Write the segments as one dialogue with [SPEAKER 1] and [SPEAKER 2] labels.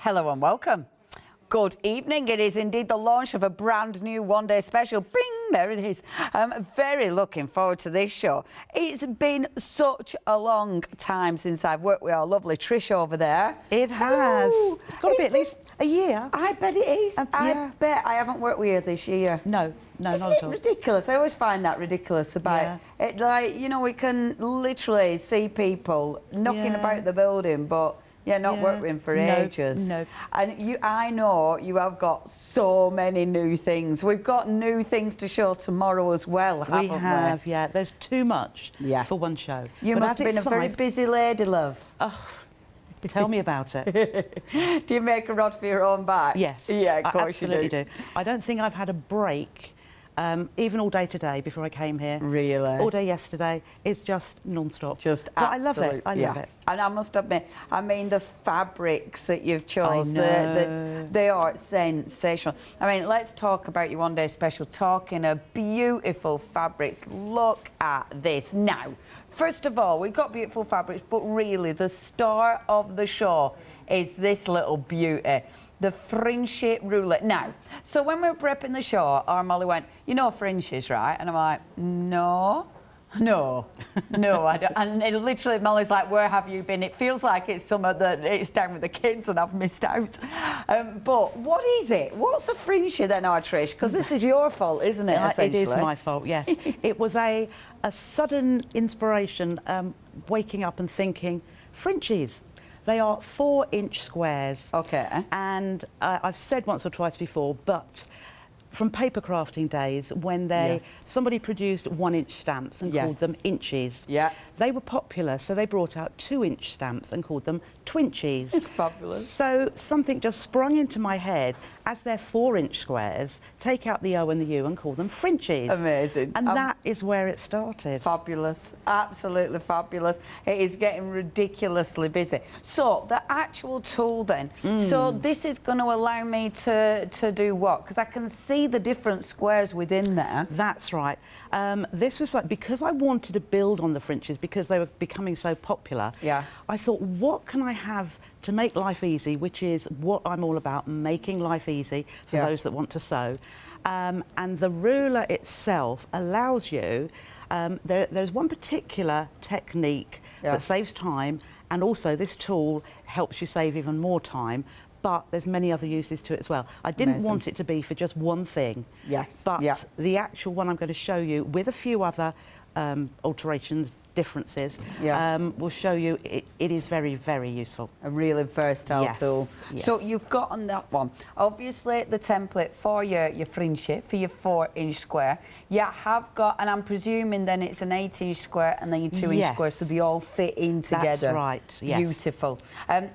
[SPEAKER 1] Hello and welcome. Good evening. It is indeed the launch of a brand new one-day special. Bing! There it is. I'm very looking forward to this show. It's been such a long time since I've worked with our lovely Trish over there.
[SPEAKER 2] It has. Ooh, it's got to be at least a year.
[SPEAKER 1] I bet it is.
[SPEAKER 2] Yeah.
[SPEAKER 1] I bet I haven't worked with you this year.
[SPEAKER 2] No, not
[SPEAKER 1] Isn't
[SPEAKER 2] at all.
[SPEAKER 1] it ridiculous? I always find that ridiculous about it. Like, you know, we can literally see people knocking about the building, but not worked with him for ages.
[SPEAKER 2] No.
[SPEAKER 1] And I know you have got so many new things. We've got new things to show tomorrow as well, haven't we?
[SPEAKER 2] We have, yeah. There's too much for one show.
[SPEAKER 1] You must have been a very busy lady, love.
[SPEAKER 2] Oh, tell me about it.
[SPEAKER 1] Do you make a rod for your own back?
[SPEAKER 2] Yes.
[SPEAKER 1] Yeah, of course
[SPEAKER 2] I absolutely
[SPEAKER 1] you
[SPEAKER 2] do. I don't think I've had a break, even all day today before I came here.
[SPEAKER 1] Really?
[SPEAKER 2] All day yesterday. It's just non-stop.
[SPEAKER 1] But
[SPEAKER 2] I love it. I love it.
[SPEAKER 1] And I must admit, I mean, the fabrics that you've chosen, they are sensational. I mean, let's talk about your one-day special, talking of beautiful fabrics. Look at this. Now, first of all, we've got beautiful fabrics, but really the star of the show is this little beauty, the Frinchies ruler. Now, so when we were prepping the show, our Molly went, you know Frinches, right? And I'm like, no, I don't. And it literally, Molly's like, where have you been? It feels like it's summer that it's down with the kids and I've missed out. But what is it? What's a Frinchie then, Trish? Because this is your fault, isn't it,
[SPEAKER 2] It is my fault, yes. It was a sudden inspiration, waking up and thinking, Frinchies. They are 4-inch squares.
[SPEAKER 1] Okay.
[SPEAKER 2] And I've said once or twice before, but from paper crafting days, when somebody produced 1-inch stamps and called them inches.
[SPEAKER 1] Yeah.
[SPEAKER 2] They were popular, so they brought out 2-inch stamps and called them Twinchies.
[SPEAKER 1] Fabulous.
[SPEAKER 2] So something just sprung into my head. As they're 4-inch squares, take out the O and the U and call them Frinches.
[SPEAKER 1] Amazing.
[SPEAKER 2] And that is where it started.
[SPEAKER 1] Fabulous. Absolutely fabulous. It is getting ridiculously busy. So the actual tool then. So this is going to allow me to do what? Because I can see the different squares within there.
[SPEAKER 2] That's right. This was like, because I wanted to build on the Frinches because they were becoming so popular, I thought, what can I have to make life easy, which is what I'm all about, making life easy for those that want to sew. And the ruler itself allows you, there's one particular technique that saves time, and also this tool helps you save even more time, but there's many other uses to it as well. I didn't want it to be for just one thing. But the actual one I'm going to show you, with a few other alterations, differences, will show you it is very, very useful. A really versatile tool.
[SPEAKER 1] So you've got on that one, obviously the template for your Frinchie, for your 4-inch square. You have got, and I'm presuming then it's an 8-inch square and then your 2-inch square, so they all fit in together.
[SPEAKER 2] That's right,
[SPEAKER 1] Beautiful.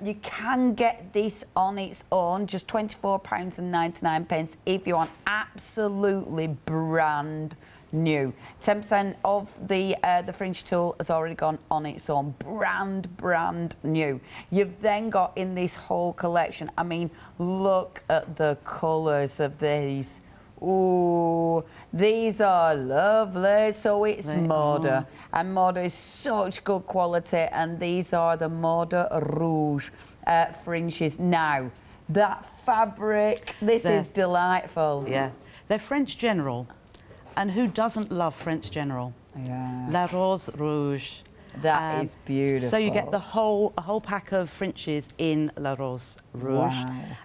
[SPEAKER 1] You can get this on its own, just £24.99 if you want, absolutely brand new. 10% of the fringe tool has already gone on its own, brand new. You've then got in this whole collection, I mean, look at the colours of these. Ooh, these are lovely. So it's Moda, and Moda is such good quality, and these are the Moda Rouge Fringes. Now, that fabric, this is delightful.
[SPEAKER 2] Yeah, they're French General. And who doesn't love French General? La Rouge Rose.
[SPEAKER 1] That is beautiful.
[SPEAKER 2] So you get a whole pack of Frinches in La Rouge Rose,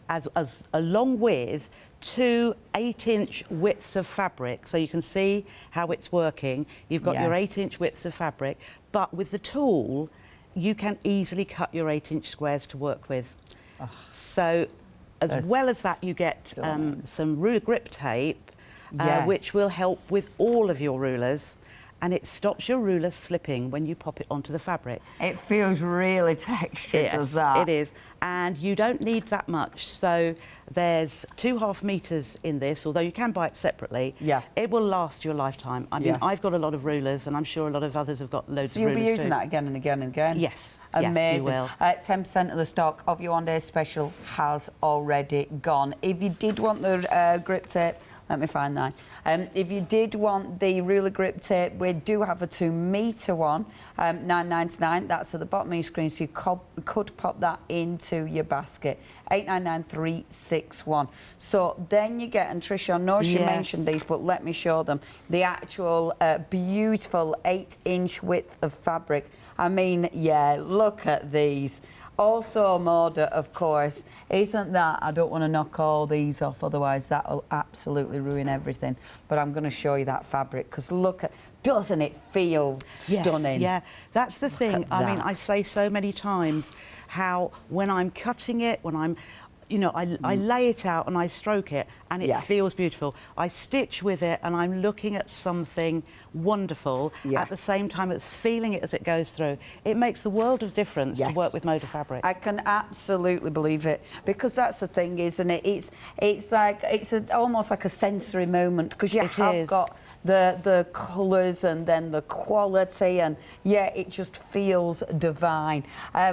[SPEAKER 2] as along with 2 8-inch widths of fabric. So you can see how it's working. You've got your 8-inch widths of fabric, but with the tool, you can easily cut your 8-inch squares to work with. So as well as that, you get some ruler grip tape, which will help with all of your rulers, and it stops your ruler slipping when you pop it onto the fabric.
[SPEAKER 1] It feels really textured, does that?
[SPEAKER 2] It is, and you don't need that much. So there's 2.5 meters in this, although you can buy it separately. It will last your lifetime. I mean, I've got a lot of rulers, and I'm sure a lot of others have got loads of rulers too.
[SPEAKER 1] So you'll be using that again and again and again?
[SPEAKER 2] Yes.
[SPEAKER 1] Amazing.
[SPEAKER 2] Yes, we will.
[SPEAKER 1] 10% of the stock of your one-day special has already gone. If you did want the grip tape, Let me find that. If you did want the ruler grip tape, we do have a 2-metre one, $9.99. That's at the bottom of your screen, so you could pop that into your basket. $8.99-361. So then you get, and Trisha, I know she mentioned these, but let me show them. The actual beautiful 8-inch width of fabric. I mean, yeah, look at these. Also Moda, of course. Isn't that, I don't want to knock all these off, otherwise that'll absolutely ruin everything. But I'm going to show you that fabric, because look at, doesn't it feel stunning?
[SPEAKER 2] Yes, yeah, that's the thing. I mean, I say so many times how when I'm cutting it, when I'm, you know, I lay it out and I stroke it and it feels beautiful. I stitch with it and I'm looking at something wonderful at the same time as feeling it as it goes through. It makes the world of difference to work with Moda fabric.
[SPEAKER 1] I can absolutely believe it, because that's the thing, isn't it? It's like, almost like a sensory moment, because you have got the colours and then the quality, and yeah, it just feels divine.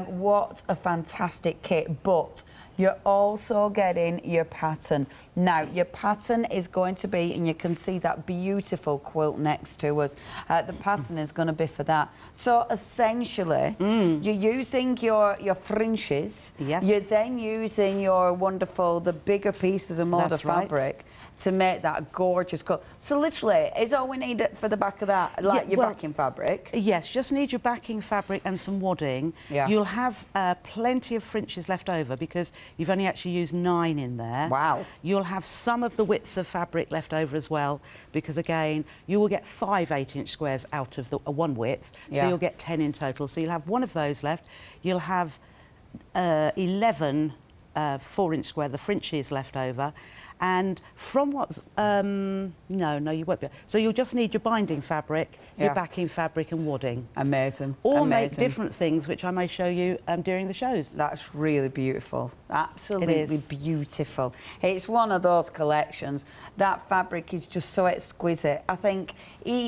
[SPEAKER 1] What a fantastic kit. But you're also getting your pattern. Now, your pattern is going to be, and you can see that beautiful quilt next to us, the pattern is going to be for that. So essentially, you're using your Frinches, you're then using your wonderful, the bigger pieces of Moda fabric, to make that gorgeous cut. So literally, is all we need for the back of that, like your backing fabric?
[SPEAKER 2] Yes, just need your backing fabric and some wadding. You'll have plenty of Frinches left over, because you've only actually used 9 in there.
[SPEAKER 1] Wow.
[SPEAKER 2] You'll have some of the widths of fabric left over as well, because again, you will get 5 8-inch squares out of the one width, so you'll get 10 in total. So you'll have one of those left. You'll have 11 4-inch square, the Frinches left over. And from what's, no, you won't be. So you'll just need your binding fabric, your backing fabric and wadding.
[SPEAKER 1] Amazing.
[SPEAKER 2] Or make different things, which I may show you during the shows.
[SPEAKER 1] That's really beautiful. Absolutely beautiful. It's one of those collections. That fabric is just so exquisite. I think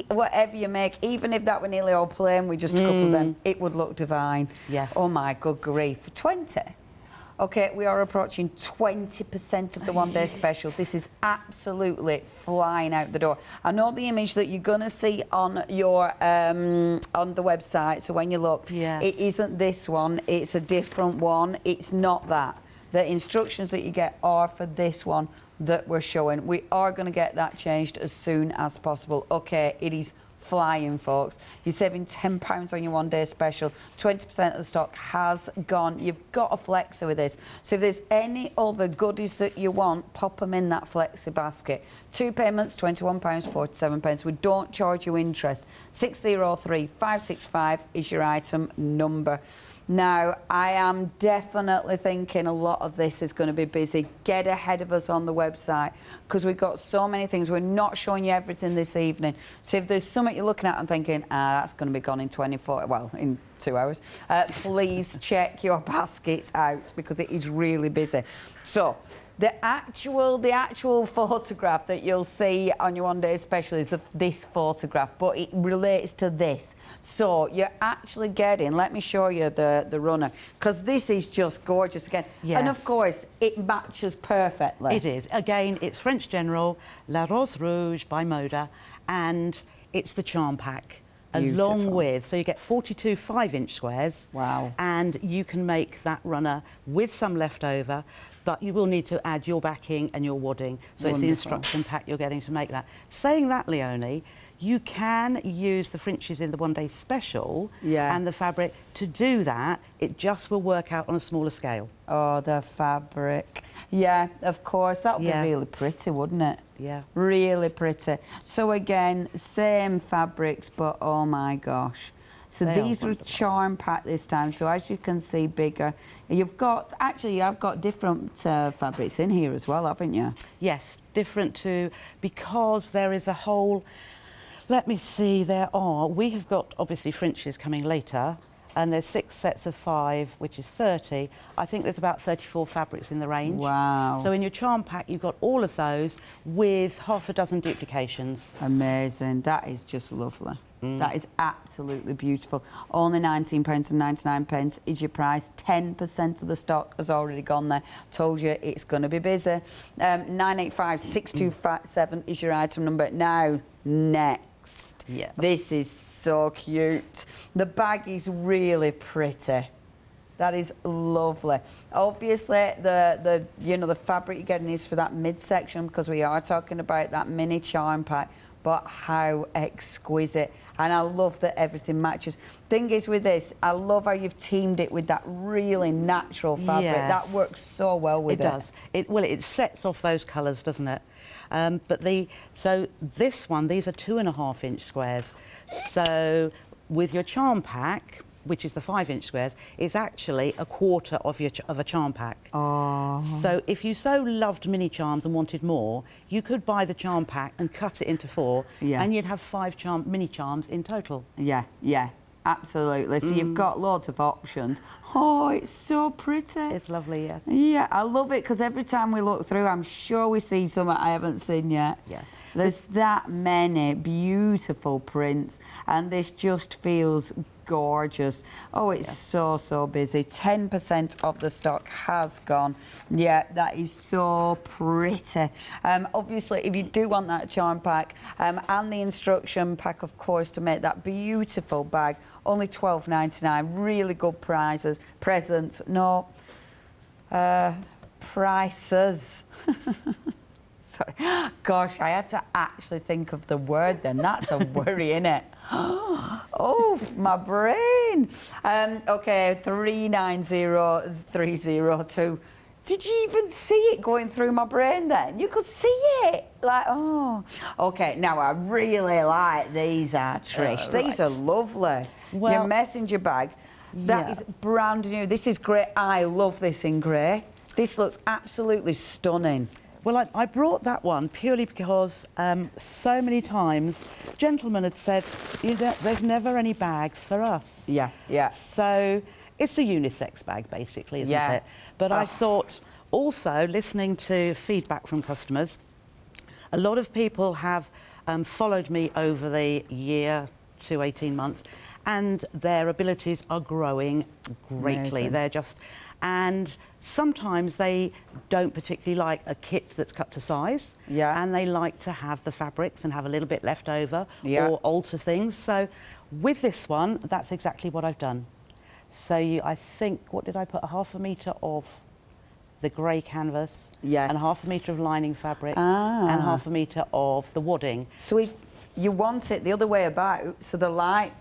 [SPEAKER 1] whatever you make, even if that were nearly all plain with just a couple of them, it would look divine.
[SPEAKER 2] Yes.
[SPEAKER 1] Oh my good grief. 20? Okay, we are approaching 20% of the one-day special. This is absolutely flying out the door. I know the image that you're going to see on your on the website. So when you look, it isn't this one. It's a different one. It's not that. The instructions that you get are for this one that we're showing. We are going to get that changed as soon as possible. Okay, it is flying, folks. You're saving £10 on your one-day special. 20% of the stock has gone. You've got a flexi with this. So if there's any other goodies that you want, pop them in that flexi basket. 2 payments, £21.47. We don't charge you interest. 603565 is your item number. Now, I am definitely thinking a lot of this is going to be busy. Get ahead of us on the website, because we've got so many things. We're not showing you everything this evening. So if there's something you're looking at and thinking, that's going to be gone in 24, well, in 2 hours, please check your baskets out, because it is really busy. So the actual photograph that you'll see on your one-day special is this photograph, but it relates to this. So you're actually getting, let me show you the runner, because this is just gorgeous again.
[SPEAKER 2] Yes.
[SPEAKER 1] And of course, it matches perfectly.
[SPEAKER 2] It is. Again, it's French General, La Rouge Rose by Moda, and it's the charm pack. Along with, so you get 42 5-inch squares.
[SPEAKER 1] Wow.
[SPEAKER 2] And you can make that runner with some leftover, but you will need to add your backing and your wadding. So it's the instruction pack you're getting to make that. Saying that, Leonie, you can use the Frinches in the one-day special and the fabric to do that. It just will work out on a smaller scale.
[SPEAKER 1] Oh, the fabric. Yeah, of course. That would be really pretty, wouldn't it?
[SPEAKER 2] Yeah.
[SPEAKER 1] Really pretty. So again, same fabrics, but oh my gosh. So these are charm pack this time. So as you can see, bigger. You've got, actually, I've got different fabrics in here as well, haven't you?
[SPEAKER 2] Yes, different too, because there is a whole, let me see, we have got obviously Frinches coming later, and there's 6 sets of 5, which is 30. I think there's about 34 fabrics in the range.
[SPEAKER 1] Wow.
[SPEAKER 2] So in your charm pack, you've got all of those with half a dozen duplications.
[SPEAKER 1] Amazing. That is just lovely. That is absolutely beautiful. Only £19.99 is your price. 10% of the stock has already gone there. Told you it's going to be busy. 985-6257 is your item number. Now, next.
[SPEAKER 2] Yes.
[SPEAKER 1] This is so cute. The bag is really pretty. That is lovely. Obviously, the fabric you're getting is for that midsection, because we are talking about that mini charm pack. But how exquisite. And I love that everything matches. Thing is with this, I love how you've teamed it with that really natural fabric.
[SPEAKER 2] Yes.
[SPEAKER 1] That works so well with it.
[SPEAKER 2] It does. Well, it sets off those colours, doesn't it? So this one, these are 2.5-inch squares. So with your charm pack, which is the 5-inch squares, it's actually a quarter of a charm pack.
[SPEAKER 1] Oh.
[SPEAKER 2] So if you so loved mini charms and wanted more, you could buy the charm pack and cut it into 4, and you'd have 5 mini charms in total.
[SPEAKER 1] Yeah, yeah, absolutely. So you've got loads of options. Oh, it's so pretty.
[SPEAKER 2] It's lovely, yeah.
[SPEAKER 1] Yeah, I love it, because every time we look through, I'm sure we see something I haven't seen yet.
[SPEAKER 2] Yeah.
[SPEAKER 1] There's that many beautiful prints, and this just feels gorgeous. Oh, it's so busy. 10% of the stock has gone. Yeah, that is so pretty. Obviously, if you do want that charm pack and the instruction pack, of course, to make that beautiful bag, only £12.99. Really good prices. Presents, no, prices. Sorry. Gosh, I had to actually think of the word then. That's a worry, innit? Oh, my brain. Okay, 390302. Did you even see it going through my brain then? You could see it. Like, oh. Okay, now I really like these, Trish. These are lovely. Well, your messenger bag, that is brand new. This is great. I love this in grey. This looks absolutely stunning.
[SPEAKER 2] Well, I brought that one purely because so many times gentlemen had said, there's never any bags for us.
[SPEAKER 1] Yeah, yeah.
[SPEAKER 2] So it's a unisex bag, basically, isn't it? But I thought, also, listening to feedback from customers, a lot of people have followed me over the year to 18 months, and their abilities are growing greatly.
[SPEAKER 1] Amazing.
[SPEAKER 2] They're just... And sometimes they don't particularly like a kit that's cut to size.
[SPEAKER 1] Yeah.
[SPEAKER 2] And they like to have the fabrics and have a little bit left over or alter things. So with this one, that's exactly what I've done. So I think, what did I put? 1/2 metre of the grey canvas.
[SPEAKER 1] Yes.
[SPEAKER 2] And 1/2 metre of lining fabric. And 1/2 metre of the wadding.
[SPEAKER 1] So you want it the other way about, so the light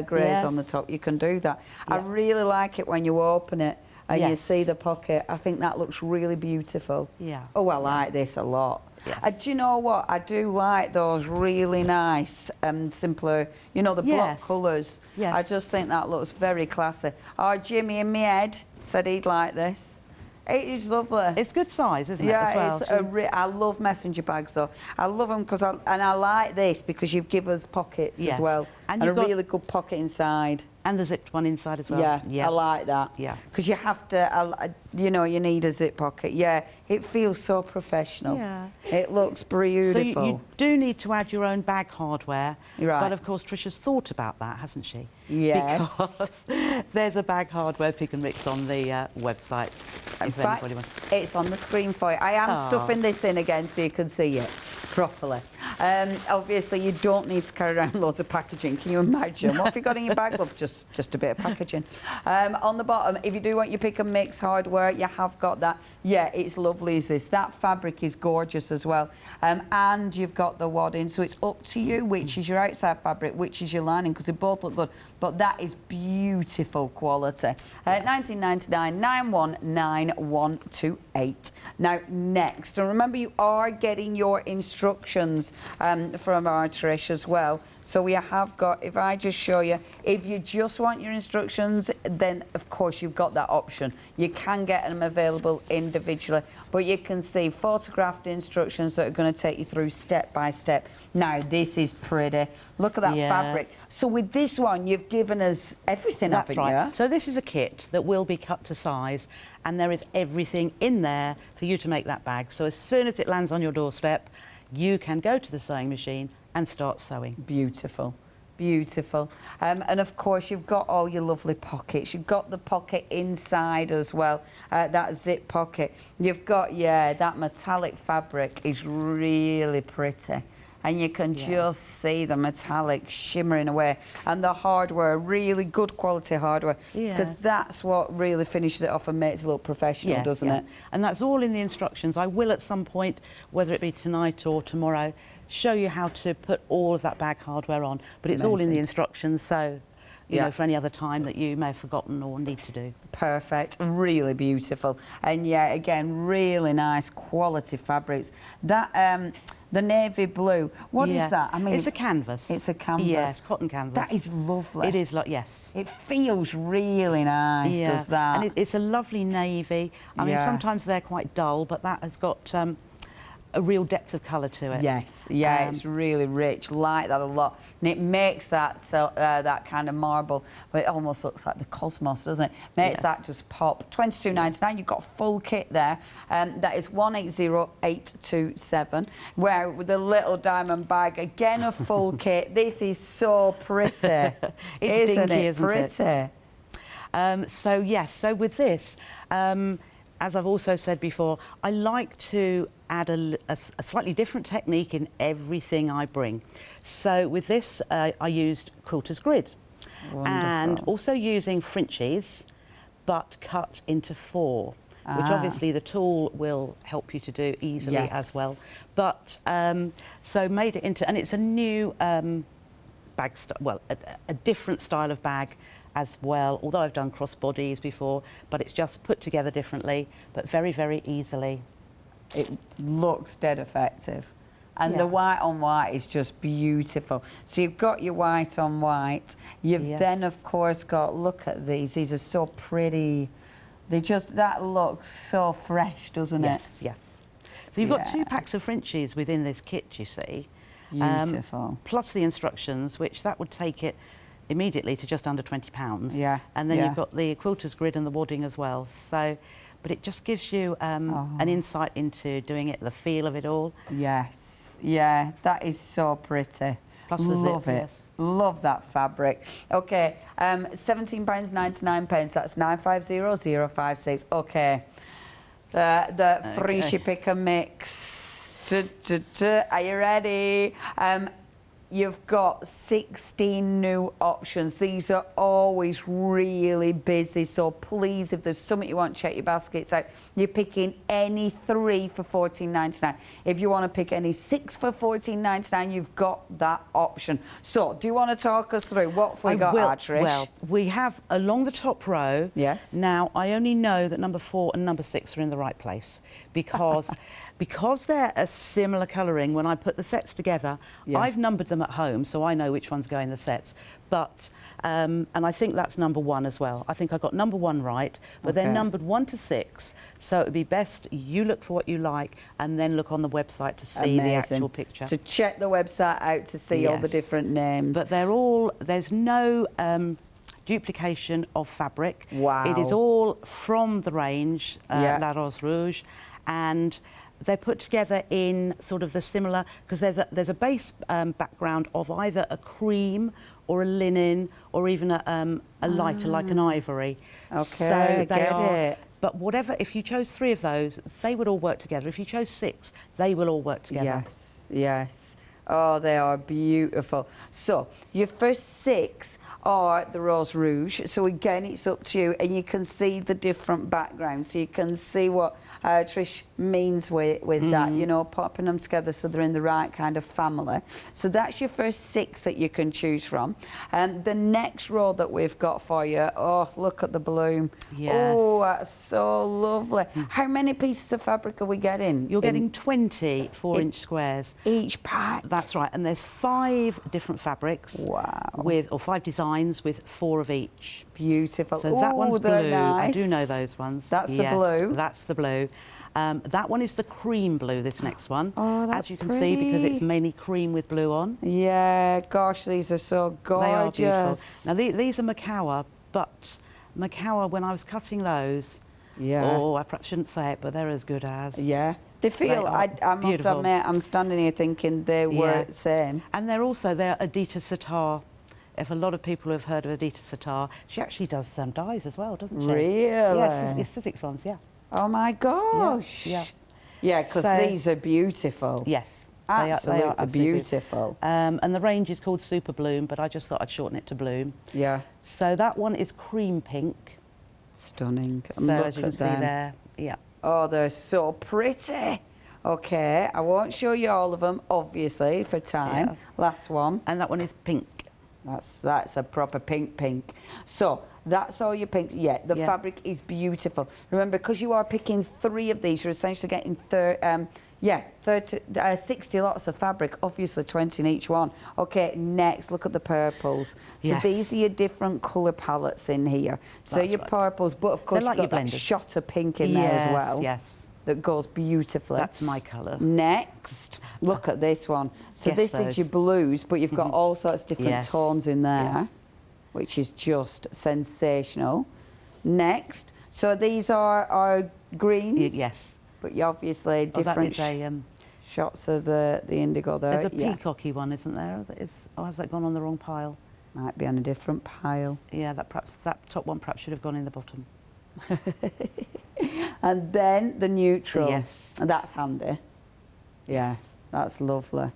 [SPEAKER 1] greys on the top, you can do that. I really like it when you open it and you see the pocket. I think that looks really beautiful.
[SPEAKER 2] Yeah.
[SPEAKER 1] Oh, I like this a lot.
[SPEAKER 2] Yes.
[SPEAKER 1] Do you know what? I do like those really nice, simpler, the block colours.
[SPEAKER 2] Yes.
[SPEAKER 1] I just think that looks very classy. Oh, Jimmy in my head said he'd like this. It is lovely.
[SPEAKER 2] It's good size, isn't it, as well?
[SPEAKER 1] Yeah, I love messenger bags, though. I love them because I like this because you give us pockets as well. And a really good pocket inside.
[SPEAKER 2] And the zipped one inside as well.
[SPEAKER 1] Yeah, I like that.
[SPEAKER 2] Yeah.
[SPEAKER 1] Because you have to, you need a zip pocket. Yeah, it feels so professional.
[SPEAKER 2] Yeah.
[SPEAKER 1] It looks beautiful.
[SPEAKER 2] So you do need to add your own bag hardware.
[SPEAKER 1] Right.
[SPEAKER 2] But, of course, Trisha's thought about that, hasn't she?
[SPEAKER 1] Yes.
[SPEAKER 2] Because there's a bag hardware pick and mix on the website.
[SPEAKER 1] In fact, it's on the screen for you. I am stuffing this in again so you can see it properly. Obviously, you don't need to carry around loads of packaging. Can you imagine? What have you got in your bag, love? Just a bit of packaging. On the bottom, if you do want your pick and mix hardware, you have got that. Yeah, it's lovely as this. That fabric is gorgeous as well. And you've got the wadding, so it's up to you which is your outside fabric, which is your lining, because they both look good. But that is beautiful quality. 1999 919128. Now, next, and remember you are getting your instructions from our Trish as well. So we have got, if I just show you, if you just want your instructions, then of course you've got that option. You can get them available individually, but you can see photographed instructions that are going to take you through step by step. Now, this is pretty. Look at that fabric. So with this one, you've given us everything, haven't you?
[SPEAKER 2] That's right. So this is a kit that will be cut to size, and there is everything in there for you to make that bag. So as soon as it lands on your doorstep, you can go to the sewing machine and start sewing.
[SPEAKER 1] Beautiful. Beautiful. And of course you've got all your lovely pockets. You've got the pocket inside as well, that zip pocket. You've got, yeah, that metallic fabric is really pretty. And you can just see the metallic shimmering away. And the hardware, really good quality hardware. Because that's what really finishes it off and makes it look professional, doesn't it?
[SPEAKER 2] And that's all in the instructions. I will at some point, whether it be tonight or tomorrow, show you how to put all of that bag hardware on. But it's all in the instructions, so you know, for any other time that you may have forgotten or need to do.
[SPEAKER 1] Perfect, really beautiful. And yeah, again, really nice quality fabrics. That the navy blue, what is that? I mean,
[SPEAKER 2] it's a canvas.
[SPEAKER 1] It's a canvas.
[SPEAKER 2] Yes, cotton canvas.
[SPEAKER 1] That is lovely.
[SPEAKER 2] It is, yes.
[SPEAKER 1] It feels really nice, does that?
[SPEAKER 2] And it's a lovely navy. I mean, sometimes they're quite dull, but that has got a real depth of colour to it.
[SPEAKER 1] Yes, yeah, it's really rich, like that a lot. And it makes that that kind of marble, but it almost looks like the cosmos, doesn't it? Makes that just pop. $22.99, you've got full kit there. That is 180827. Where with the little diamond bag, again a full kit. This is so pretty.
[SPEAKER 2] It's dinky, isn't
[SPEAKER 1] pretty?
[SPEAKER 2] So yes, so with this, as I've also said before, I like to add a slightly different technique in everything I bring. So with this, I used quilter's grid.
[SPEAKER 1] Wonderful.
[SPEAKER 2] And also using Frinches, but cut into 4, which obviously the tool will help you to do easily as well. But so made it into, and it's a new bag, well, a different style of bag as well, although I've done crossbodies before, but it's just put together differently, but very, very easily.
[SPEAKER 1] It looks dead effective. And the white on white is just beautiful. So you've got your white on white. You've then, of course, got, look at these are so pretty. They just, that looks so fresh, doesn't it?
[SPEAKER 2] Yes. So you've got 2 packs of Frinches within this kit, you see.
[SPEAKER 1] Beautiful.
[SPEAKER 2] Plus the instructions, which that would take it immediately to just under £20.
[SPEAKER 1] Yeah.
[SPEAKER 2] And then you've got the quilter's grid and the wadding as well. So, but it just gives you an insight into doing it, the feel of it all. Yes.
[SPEAKER 1] Yeah, that is so pretty.
[SPEAKER 2] Plus the
[SPEAKER 1] love
[SPEAKER 2] zip,
[SPEAKER 1] it. Love that fabric. Okay, £17.99. That's 950056. Okay. The Frinchie pick and mix. Are you ready? You've got 16 new options. These are always really busy, so please, if there's something you want to check your baskets out, you're picking any 3 for $14.99. If you want to pick any 6 for $14.99, you've got that option. So, do you want to talk us through what have we got, Trish?
[SPEAKER 2] Well, we have along the top row.
[SPEAKER 1] Yes.
[SPEAKER 2] Now, I only know that number 4 and number 6 are in the right place because because they're a similar colouring, when I put the sets together, I've numbered them at home, so I know which ones go in the sets. But, and I think that's number 1 as well. I think I got number 1 right, but they're numbered 1 to 6, so it would be best you look for what you like and then look on the website to see the actual picture.
[SPEAKER 1] So check the website out to see all the different names.
[SPEAKER 2] But they're all, there's no duplication of fabric.
[SPEAKER 1] Wow.
[SPEAKER 2] It is all from the range, La Rouge Rose, and they're put together in sort of the similar, because there's a base background of either a cream or a linen or even a lighter like an ivory.
[SPEAKER 1] Okay,
[SPEAKER 2] so they are,
[SPEAKER 1] it.
[SPEAKER 2] But whatever, if you chose 3 of those, they would all work together. If you chose 6, they will all work together.
[SPEAKER 1] Yes, yes. Oh, they are beautiful. So your first 6 are the Rouge Rose. So again, it's up to you, and you can see the different backgrounds. So you can see what Trish means with that, you know, popping them together so they're in the right kind of family. So that's your first 6 that you can choose from. And the next row that we've got for you, oh, look at the bloom.
[SPEAKER 2] Yes.
[SPEAKER 1] Oh, that's so lovely. How many pieces of fabric are we getting?
[SPEAKER 2] You're getting 20 4-inch squares.
[SPEAKER 1] Each pack?
[SPEAKER 2] That's right, and there's 5 different fabrics.
[SPEAKER 1] Wow.
[SPEAKER 2] Or 5 designs with 4 of each.
[SPEAKER 1] Beautiful.
[SPEAKER 2] So that one's blue.
[SPEAKER 1] Nice.
[SPEAKER 2] I do know those ones.
[SPEAKER 1] That's the blue.
[SPEAKER 2] That's the blue. That one is the cream blue, this next one.
[SPEAKER 1] Oh, that's
[SPEAKER 2] as you can see, because it's mainly cream with blue on.
[SPEAKER 1] Yeah, gosh, these are so gorgeous.
[SPEAKER 2] They are beautiful. Now, these are Macawa, but Macawa, when I was cutting those, oh, I perhaps shouldn't say it, but they're as good as.
[SPEAKER 1] Yeah. They feel, I must admit, I'm standing here thinking they were the same.
[SPEAKER 2] And they're Adidas Sitar. If a lot of people have heard of Adidas Sitar, she actually does some dyes as well, doesn't she?
[SPEAKER 1] Really?
[SPEAKER 2] Yeah, Sizzix ones, yeah.
[SPEAKER 1] Oh my gosh.
[SPEAKER 2] Yeah.
[SPEAKER 1] Yeah, because these are beautiful.
[SPEAKER 2] Yes.
[SPEAKER 1] Absolutely,
[SPEAKER 2] they are absolutely
[SPEAKER 1] beautiful.
[SPEAKER 2] And the range is called Super Bloom, but I just thought I'd shorten it to Bloom.
[SPEAKER 1] Yeah.
[SPEAKER 2] So that one is cream pink.
[SPEAKER 1] Stunning.
[SPEAKER 2] So as you can see there, yeah.
[SPEAKER 1] Oh, they're so pretty. Okay, I won't show you all of them, obviously, for time.
[SPEAKER 2] Yeah.
[SPEAKER 1] Last one.
[SPEAKER 2] And that one is pink.
[SPEAKER 1] That's a proper pink. So that's all your pink. Yeah, the fabric is beautiful. Remember, because you are picking 3 of these, you're essentially getting 60 lots of fabric, obviously 20 in each one. Okay, next, look at the purples. So these are your different colour palettes in here. So your purples, but of course you've got that shot of pink in there as well.
[SPEAKER 2] Yes.
[SPEAKER 1] That goes beautifully.
[SPEAKER 2] That's my colour.
[SPEAKER 1] Next, look at this one. So this is your blues, but you've got all sorts of different tones in there, which is just sensational. Next, so these are greens.
[SPEAKER 2] Yes.
[SPEAKER 1] But you obviously different shots of the indigo there.
[SPEAKER 2] There's a peacocky one, isn't there? Oh, has that gone on the wrong pile?
[SPEAKER 1] Might be on a different pile.
[SPEAKER 2] Yeah, that top one perhaps should have gone in the bottom.
[SPEAKER 1] And then the neutral.
[SPEAKER 2] Yes.
[SPEAKER 1] And that's handy. Yeah, that's lovely.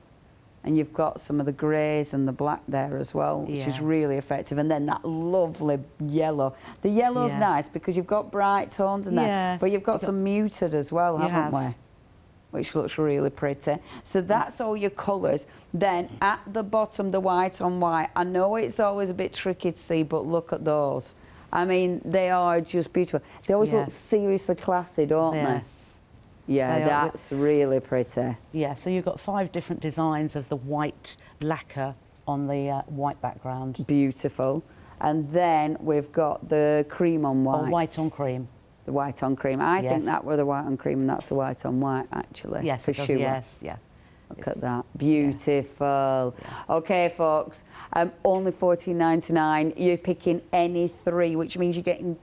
[SPEAKER 1] And you've got some of the greys and the black there as well, which is really effective. And then that lovely yellow. The yellow's nice because you've got bright tones in there, but you've got some muted as well, haven't we? Which looks really pretty. So that's all your colours. Then at the bottom, the white on white. I know it's always a bit tricky to see, but look at those. I mean, they are just beautiful. They always look seriously classy, don't they?
[SPEAKER 2] Yes.
[SPEAKER 1] Yeah, that's really pretty.
[SPEAKER 2] Yeah, so you've got 5 different designs of the white lacquer on the white background.
[SPEAKER 1] Beautiful. And then we've got the cream on white.
[SPEAKER 2] Oh, white on cream.
[SPEAKER 1] The white on cream. I think that were the white on cream and that's the white on white, actually.
[SPEAKER 2] Yes,
[SPEAKER 1] for sure.
[SPEAKER 2] Yes, yeah.
[SPEAKER 1] Look at that. Beautiful. Yes. Okay, folks. Only $14.99. You're picking any 3, which means you're getting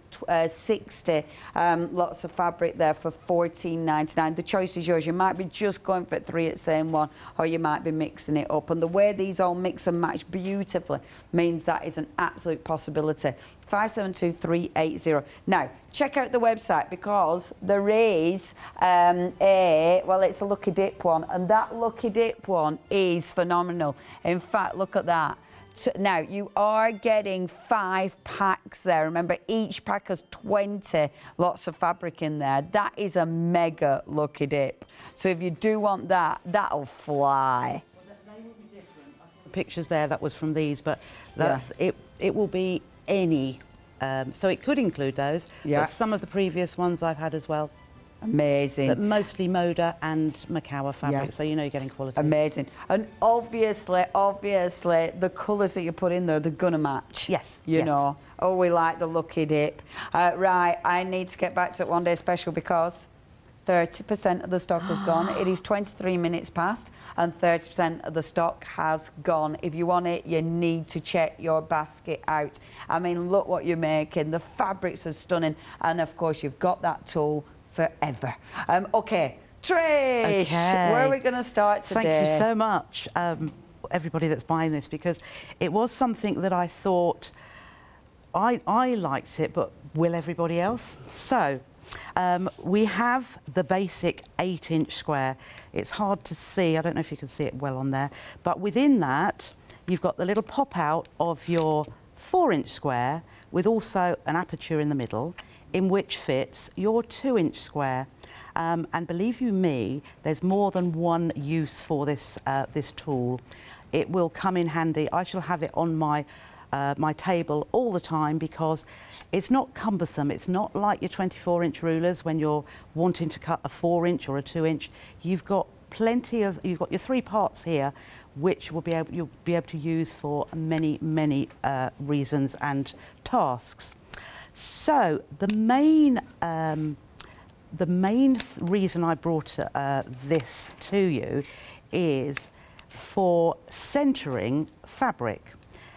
[SPEAKER 1] 60 lots of fabric there for $14.99. The choice is yours. You might be just going for 3 at the same one, or you might be mixing it up. And the way these all mix and match beautifully means that is an absolute possibility. 572380. Now, check out the website because there is it's a Lucky Dip one, and that Lucky Dip one is phenomenal. In fact, look at that. So now, you are getting 5 packs there. Remember, each pack has 20 lots of fabric in there. That is a mega Lucky Dip. So if you do want that, that'll fly.
[SPEAKER 2] Well, they will be different. I saw the pictures there, that was from these, but it will be any. So it could include those, but some of the previous ones I've had as well.
[SPEAKER 1] Amazing.
[SPEAKER 2] But mostly Moda and Macawa fabric, so you know you're getting quality.
[SPEAKER 1] Amazing. And obviously, the colours that you put in there, they're going to match.
[SPEAKER 2] Yes.
[SPEAKER 1] You know. Oh, we like the Lucky Dip. Right, I need to get back to it one day special because 30% of the stock has gone. It is 23 minutes past and 30% of the stock has gone. If you want it, you need to check your basket out. I mean, look what you're making. The fabrics are stunning. And, of course, you've got that tool forever. Okay, Trish, where are we going to start today?
[SPEAKER 2] Thank you so much, everybody that's buying this, because it was something that I thought I liked it, but will everybody else? So we have the basic 8-inch square. It's hard to see. I don't know if you can see it well on there, but within that, you've got the little pop out of your 4-inch square with also an aperture in the middle, in which fits your 2-inch square. And believe you me, there's more than one use for this, this tool. It will come in handy. I shall have it on my, my table all the time because it's not cumbersome. It's not like your 24-inch rulers when you're wanting to cut a 4-inch or a 2-inch. You've got plenty of, you've got your 3 parts here, which will be able, you'll be able to use for many, many reasons and tasks. So the main reason I brought this to you is for centering fabric.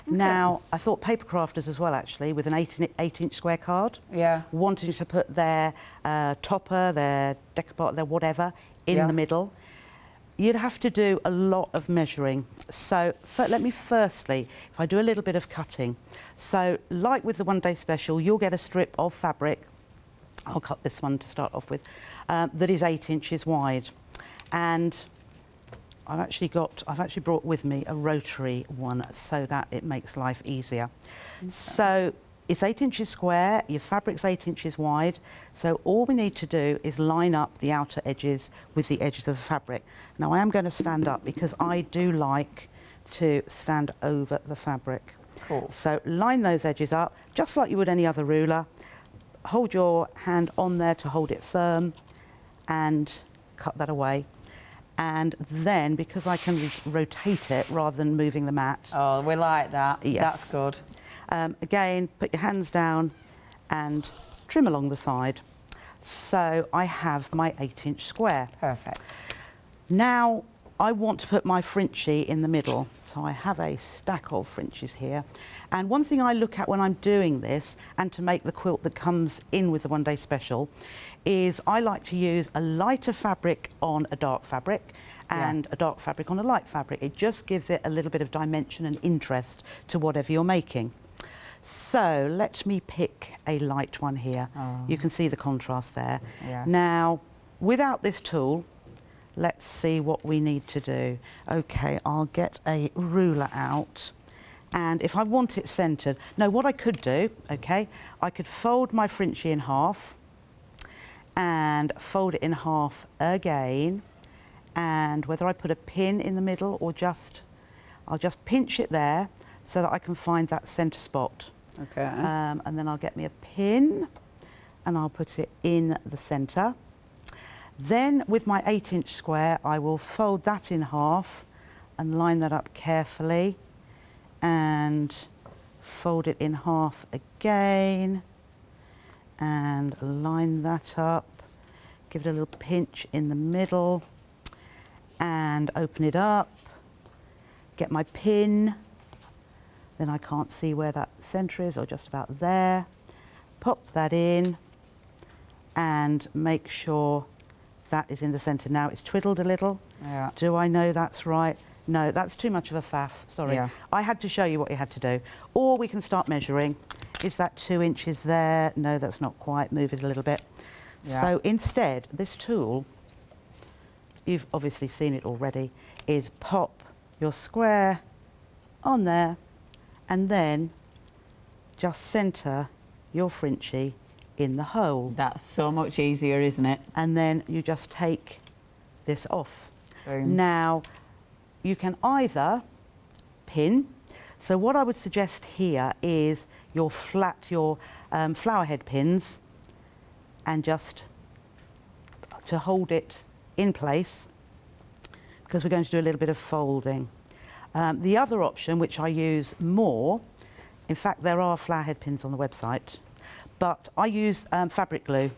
[SPEAKER 2] Okay. Now, I thought paper crafters as well, actually, with an 8-inch square card, wanting to put their topper, their decoupage, their whatever in the middle, you'd have to do a lot of measuring. So let me firstly, if I do a little bit of cutting. So like with the one day special, you'll get a strip of fabric. I'll cut this one to start off with, that is 8 inches wide. And I've actually brought with me a rotary one so that it makes life easier. Okay. So it's 8 inches square, your fabric's 8 inches wide, so all we need to do is line up the outer edges with the edges of the fabric. Now I am going to stand up because I do like to stand over the fabric.
[SPEAKER 1] Cool.
[SPEAKER 2] So line those edges up, just like you would any other ruler. Hold your hand on there to hold it firm and cut that away. And then, because I can rotate it rather than moving the mat.
[SPEAKER 1] Oh, we like that.
[SPEAKER 2] Yes.
[SPEAKER 1] That's good.
[SPEAKER 2] Again, put your hands down and trim along the side. So I have my 8-inch square.
[SPEAKER 1] Perfect.
[SPEAKER 2] Now I want to put my Frinchie in the middle. So I have a stack of Frinches here. And one thing I look at when I'm doing this, and to make the quilt that comes in with the one day special, is I like to use a lighter fabric on a dark fabric and a dark fabric on a light fabric. It just gives it a little bit of dimension and interest to whatever you're making. So let me pick a light one here. Oh. You can see the contrast there. Yeah. Now, without this tool, let's see what we need to do. Okay, I'll get a ruler out. And if I want it centred, no, what I could do, okay, I could fold my Frinchie in half and fold it in half again. And whether I put a pin in the middle or I'll just pinch it there so that I can find that centre spot.
[SPEAKER 1] Okay.
[SPEAKER 2] And then I'll get me a pin and I'll put it in the centre. Then with my 8-inch square, I will fold that in half and line that up carefully and fold it in half again and line that up, give it a little pinch in the middle and open it up, get my pin, then I can't see where that centre is, or just about there, pop that in and make sure that is in the centre. Now it's twiddled a little.
[SPEAKER 1] Yeah.
[SPEAKER 2] Do I know that's right? No, that's too much of a faff, sorry. Yeah. I had to show you what you had to do. Or we can start measuring. Is that 2 inches there? No, that's not quite, move it a little bit. Yeah. So instead, this tool, you've obviously seen it already, is pop your square on there and then just centre your Frinchie in the hole.
[SPEAKER 1] That's so much easier, isn't it?
[SPEAKER 2] And then you just take this off.
[SPEAKER 1] Boom.
[SPEAKER 2] Now, you can either pin. So what I would suggest here is your flower head pins, and just to hold it in place, because we're going to do a little bit of folding. The other option, which I use more, in fact there are flower head pins on the website, but I use fabric glue.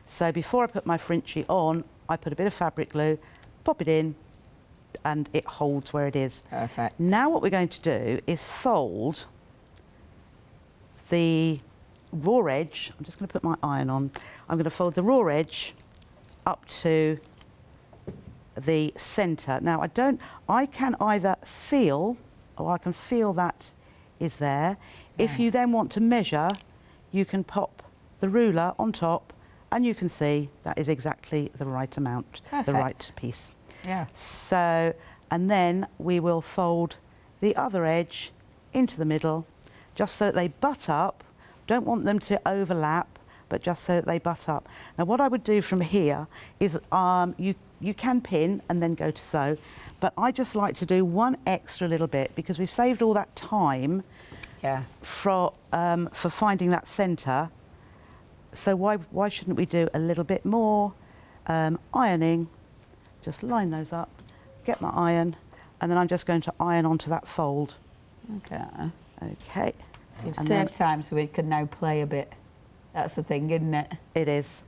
[SPEAKER 2] So before I put my Frinchie on, I put a bit of fabric glue, pop it in, and it holds where it is.
[SPEAKER 1] Perfect.
[SPEAKER 2] Now what we're going to do is fold the raw edge. I'm just going to put my iron on. I'm going to fold the raw edge up to the centre. Now I can either feel, or I can feel that is there. Yeah. If you then want to measure, you can pop the ruler on top and you can see that is exactly the right amount. Perfect. The right piece.
[SPEAKER 1] Yeah.
[SPEAKER 2] So, and then we will fold the other edge into the middle, just so that they butt up. Don't want them to overlap, but just so that they butt up. Now what I would do from here is, you can pin and then go to sew, but I just like to do one extra little bit, because we saved all that time for finding that centre. So why shouldn't we do a little bit more ironing? Just line those up, get my iron, and then I'm just going to iron onto that fold.
[SPEAKER 1] Okay.
[SPEAKER 2] Okay.
[SPEAKER 1] So you've saved time so we can now play a bit. That's the thing, isn't it?
[SPEAKER 2] It is.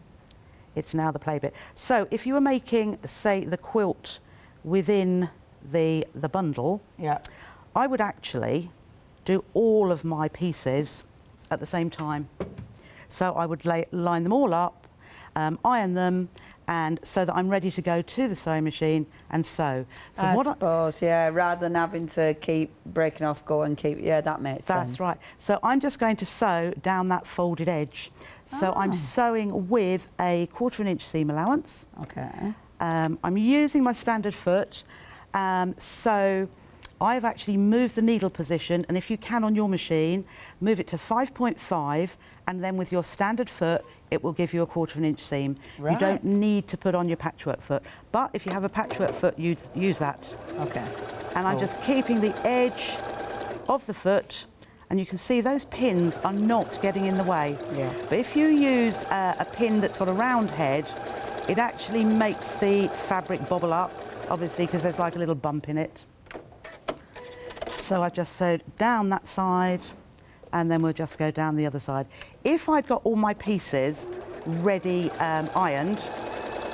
[SPEAKER 2] It's now the play bit. So if you were making, say, the quilt within the bundle, I would actually do all of my pieces at the same time. So I would line them all up, iron them, and so that I'm ready to go to the sewing machine and sew. So
[SPEAKER 1] I suppose, yeah, rather than having to keep breaking off, go and keep, yeah, that makes sense.
[SPEAKER 2] That's right. So I'm just going to sew down that folded edge. So I'm sewing with a 1/4 inch seam allowance.
[SPEAKER 1] Okay.
[SPEAKER 2] I'm using my standard foot. So I've actually moved the needle position, and if you can on your machine, move it to 5.5, and then with your standard foot, it will give you a 1/4 inch seam.
[SPEAKER 1] Right.
[SPEAKER 2] You don't need to put on your patchwork foot, but if you have a patchwork foot, you use that.
[SPEAKER 1] Okay.
[SPEAKER 2] And I'm just keeping the edge of the foot, and you can see those pins are not getting in the way.
[SPEAKER 1] Yeah.
[SPEAKER 2] But if you use a pin that's got a round head, it actually makes the fabric bobble up, obviously, because there's like a little bump in it. So I've just sewed down that side, and then we'll just go down the other side. If I'd got all my pieces ready ironed,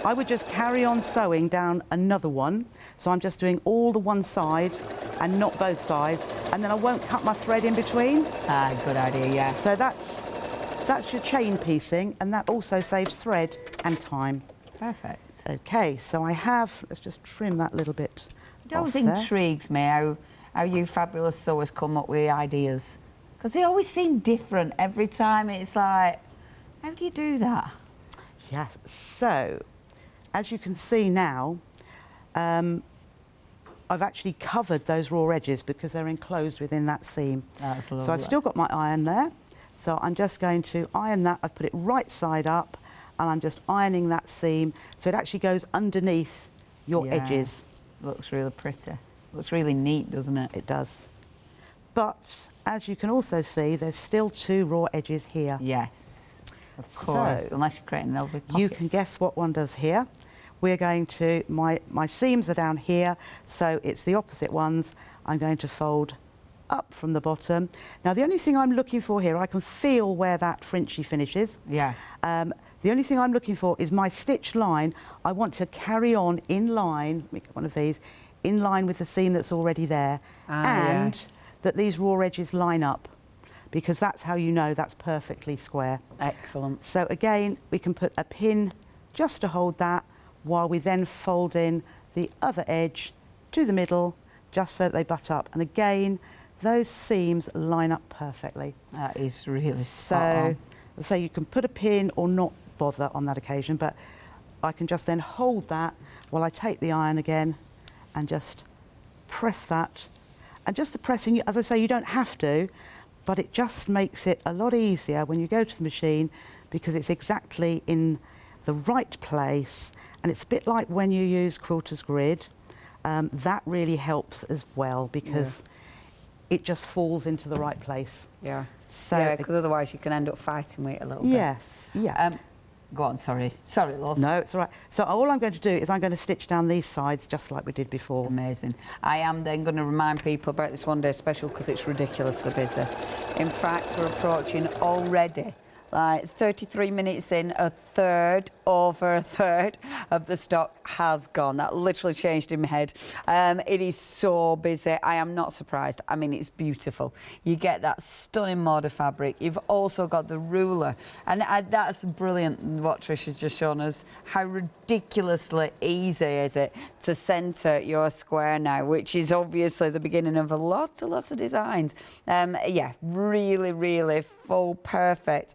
[SPEAKER 2] I would just carry on sewing down another one. So I'm just doing all the one side and not both sides, and then I won't cut my thread in between.
[SPEAKER 1] Ah, good idea, yeah.
[SPEAKER 2] So that's your chain piecing, and that also saves thread and time.
[SPEAKER 1] Perfect.
[SPEAKER 2] Okay, so I have, let's just trim that little bit.
[SPEAKER 1] It always intrigues me how you fabulous sewers come up with ideas, because they always seem different every time. It's like, how do you do that?
[SPEAKER 2] Yeah, so as you can see now, I've actually covered those raw edges because they're enclosed within that seam.
[SPEAKER 1] That's lovely.
[SPEAKER 2] So I've still got my iron there. So I'm just going to iron that. I've put it right side up, and I'm just ironing that seam so it actually goes underneath your edges.
[SPEAKER 1] Looks really pretty. Looks really neat, doesn't it?
[SPEAKER 2] It does. But as you can also see, there's still 2 raw edges here.
[SPEAKER 1] Yes, of course,
[SPEAKER 2] So
[SPEAKER 1] unless you're creating lovely pockets.
[SPEAKER 2] you can guess what one does here. We're going to, my seams are down here, so it's the opposite ones. I'm going to fold up from the bottom. Now, the only thing I'm looking for here, I can feel where that Frinchie finishes.
[SPEAKER 1] Yeah.
[SPEAKER 2] The only thing I'm looking for is my stitch line. I want to carry on in line, let me get one of these, in line with the seam that's already there, and that these raw edges line up, because that's how you know that's perfectly square.
[SPEAKER 1] Excellent.
[SPEAKER 2] So again, we can put a pin just to hold that, while we then fold in the other edge to the middle, just so that they butt up. And again, those seams line up perfectly.
[SPEAKER 1] That is really spot on.
[SPEAKER 2] So you can put a pin or not bother on that occasion, but I can just then hold that while I take the iron again and just press that. And just the pressing, as I say, you don't have to, but it just makes it a lot easier when you go to the machine, because it's exactly in the right place. And it's a bit like when you use quilter's grid. That really helps as well, because it just falls into the right place.
[SPEAKER 1] Yeah.
[SPEAKER 2] So
[SPEAKER 1] yeah, because otherwise you can end up fighting with it a little bit.
[SPEAKER 2] Yes, yeah.
[SPEAKER 1] Go on, sorry. Sorry, love.
[SPEAKER 2] No, it's all right. So all I'm going to do is I'm going to stitch down these sides just like we did before.
[SPEAKER 1] Amazing. I am then going to remind people about this one day special, because it's ridiculously busy. In fact, we're approaching already, like 33 minutes in, over a third of the stock has gone. That literally changed in my head. It is so busy. I am not surprised. I mean, it's beautiful. You get that stunning border fabric. You've also got the ruler. And that's brilliant what Trisha's just shown us. How ridiculously easy is it to centre your square now, which is obviously the beginning of lots of designs. Yeah, really, really full, perfect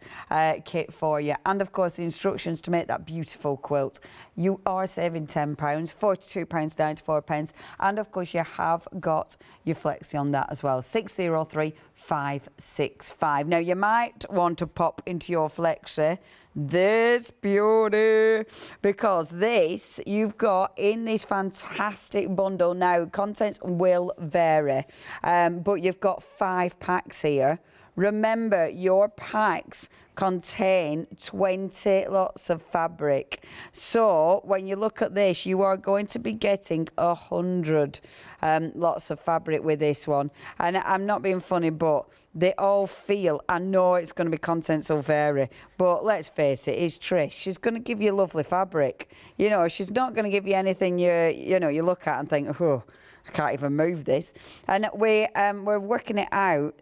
[SPEAKER 1] kit for you. And of course, the instructions to make that beautiful quilt. You are saving £10, £42.94, and of course you have got your flexi on that as well, 603565. Now you might want to pop into your flexi this beauty, because this you've got in this fantastic bundle. Now contents will vary, but you've got 5 packs here. Remember, your packs contain 20 lots of fabric. So when you look at this, you are going to be getting 100 lots of fabric with this one. And I'm not being funny, but they all feel, I know it's going to be contents will vary, but let's face it, it's Trish. She's going to give you lovely fabric. You know, she's not going to give you anything you look at and think, oh, I can't even move this. And we're working it out.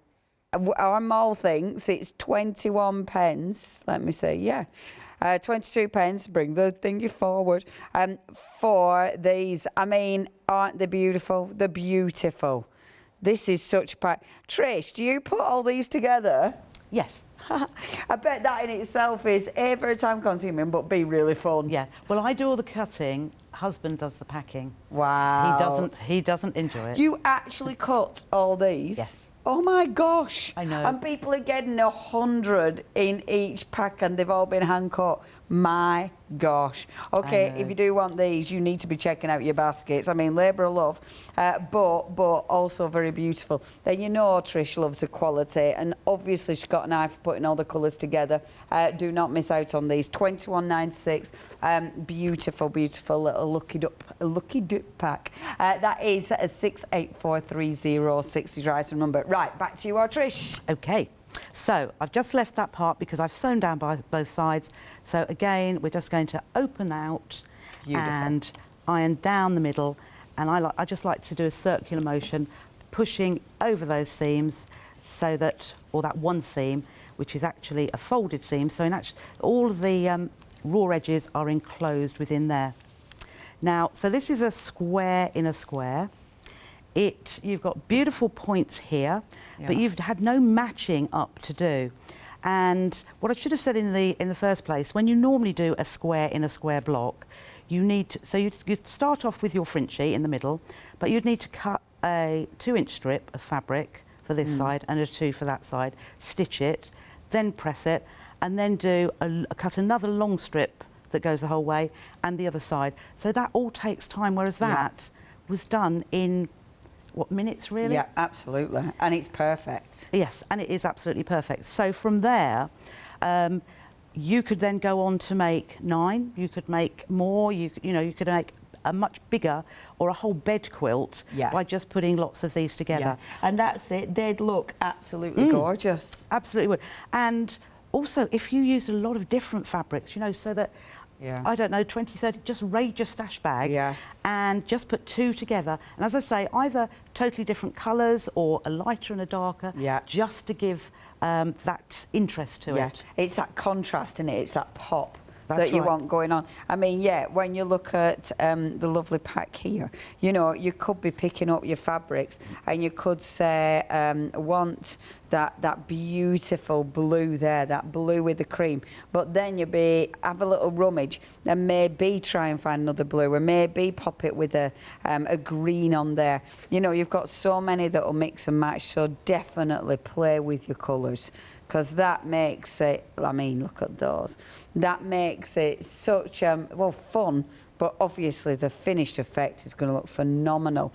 [SPEAKER 1] Our mall thinks it's 21 pence. Let me see, yeah. 22 pence, bring the thingy forward, for these. I mean, aren't they beautiful? They're beautiful. This is such a pack. Trish, do you put all these together?
[SPEAKER 2] Yes.
[SPEAKER 1] I bet that in itself is A, very time consuming, but B, really fun.
[SPEAKER 2] Yeah. Well, I do all the cutting. Husband does the packing.
[SPEAKER 1] Wow.
[SPEAKER 2] He doesn't enjoy it.
[SPEAKER 1] You actually cut all these?
[SPEAKER 2] Yes.
[SPEAKER 1] Oh my gosh.
[SPEAKER 2] I know.
[SPEAKER 1] And people are getting 100 in each pack and they've all been hand cut. My gosh. Okay, if you do want these, you need to be checking out your baskets. I mean, labour of love, but also very beautiful. Then you know Trish loves the quality, and obviously she's got an eye for putting all the colours together. Do not miss out on these. 21.96. Beautiful, beautiful little lucky duck pack. That is a 68430 is your item number. Right, back to you, our Trish.
[SPEAKER 2] Okay. So I've just left that part because I've sewn down by both sides. So again, we're just going to open out and iron down the middle. And I just like to do a circular motion, pushing over those seams so that, or that one seam, which is actually a folded seam. So in actually, all of the raw edges are enclosed within there. Now, so this is a square in a square. You've got beautiful points here, but you've had no matching up to do. And what I should have said in the first place, when you normally do a square in a square block, you need to, so you'd start off with your Frinchie in the middle, but you'd need to cut a 2-inch strip of fabric for this side and a 2 for that side, stitch it, then press it, and then cut another long strip that goes the whole way and the other side. So that all takes time, whereas that was done in what, minutes really?
[SPEAKER 1] Yeah, absolutely. And it's perfect.
[SPEAKER 2] Yes, and it is absolutely perfect. So from there, you could then go on to make 9, you could make more, you could make a much bigger or a whole bed quilt by just putting lots of these together.
[SPEAKER 1] Yeah. And that's it, they'd look absolutely gorgeous.
[SPEAKER 2] Absolutely would. And also, if you used a lot of different fabrics, so that, I don't know, 20, 30, just raid your stash bag and just put 2 together. And as I say, either totally different colours or a lighter and a darker, just to give that interest to it.
[SPEAKER 1] It's that contrast, isn't it? It's that pop that you want going on. I mean, when you look at the lovely pack here, you could be picking up your fabrics and you could say, want that beautiful blue there, that blue with the cream, but then have a little rummage and maybe try and find another blue, or maybe pop it with a green on there. You've got so many that will mix and match, so definitely play with your colours, because that makes it, I mean, look at those. That makes it such, fun, but obviously the finished effect is going to look phenomenal.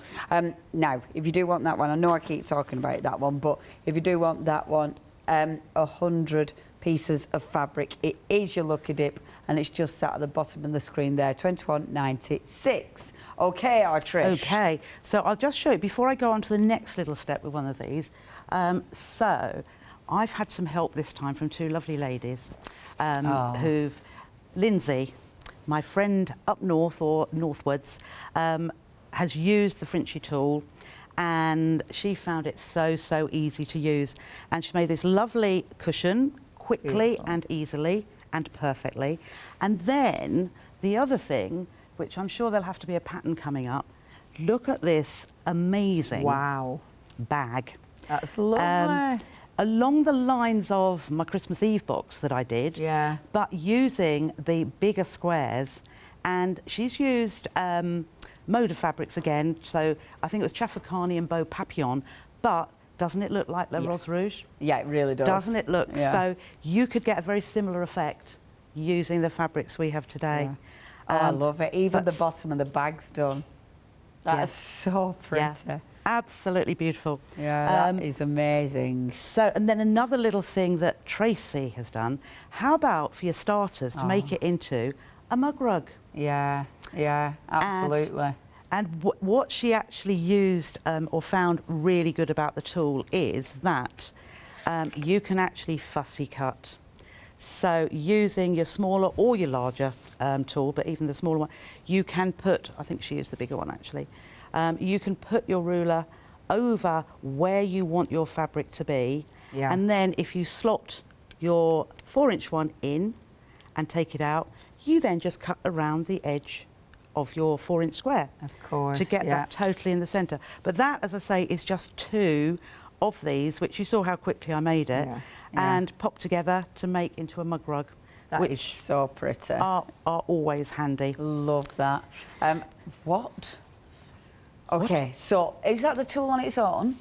[SPEAKER 1] Now, if you do want that one, I know I keep talking about that one, but if you do want that one, 100 pieces of fabric. It is your lucky dip, and it's just sat at the bottom of the screen there, 21.96. Okay, our Trish.
[SPEAKER 2] Okay, so I'll just show you, before I go on to the next little step with one of these, so I've had some help this time from 2 lovely ladies Lindsay, my friend up north or northwards, has used the Frinchie tool, and she found it so easy to use. And she made this lovely cushion quickly and easily and perfectly. And then the other thing, which I'm sure there'll have to be a pattern coming up, look at this amazing bag.
[SPEAKER 1] That's lovely.
[SPEAKER 2] Along the lines of my Christmas Eve box that I did, but using the bigger squares. And she's used Moda fabrics again, so I think it was Chaffarcani and Beau Papillon, but doesn't it look like the Rouge Rose?
[SPEAKER 1] Yeah, it really does.
[SPEAKER 2] Doesn't it look? So you could get a very similar effect using the fabrics we have today.
[SPEAKER 1] I love it. Even the bottom of the bag's done. That's so pretty.
[SPEAKER 2] Absolutely beautiful.
[SPEAKER 1] Yeah, that is amazing.
[SPEAKER 2] So, and then another little thing that Tracy has done, how about for your starters to make it into a mug rug?
[SPEAKER 1] Yeah, absolutely.
[SPEAKER 2] And what she actually used or found really good about the tool is that you can actually fussy cut. So using your smaller or your larger tool, but even the smaller one, you can put, I think she used the bigger one actually, you can put your ruler over where you want your fabric to be, and then if you slot your 4-inch one in and take it out, you then just cut around the edge of your 4-inch square.
[SPEAKER 1] Of course,
[SPEAKER 2] to get that totally in the centre. But that, as I say, is just 2 of these, which you saw how quickly I made it, and pop together to make into a mug rug.
[SPEAKER 1] That is so pretty.
[SPEAKER 2] Are always handy.
[SPEAKER 1] Love that. What? Okay, so is that the tool on its own?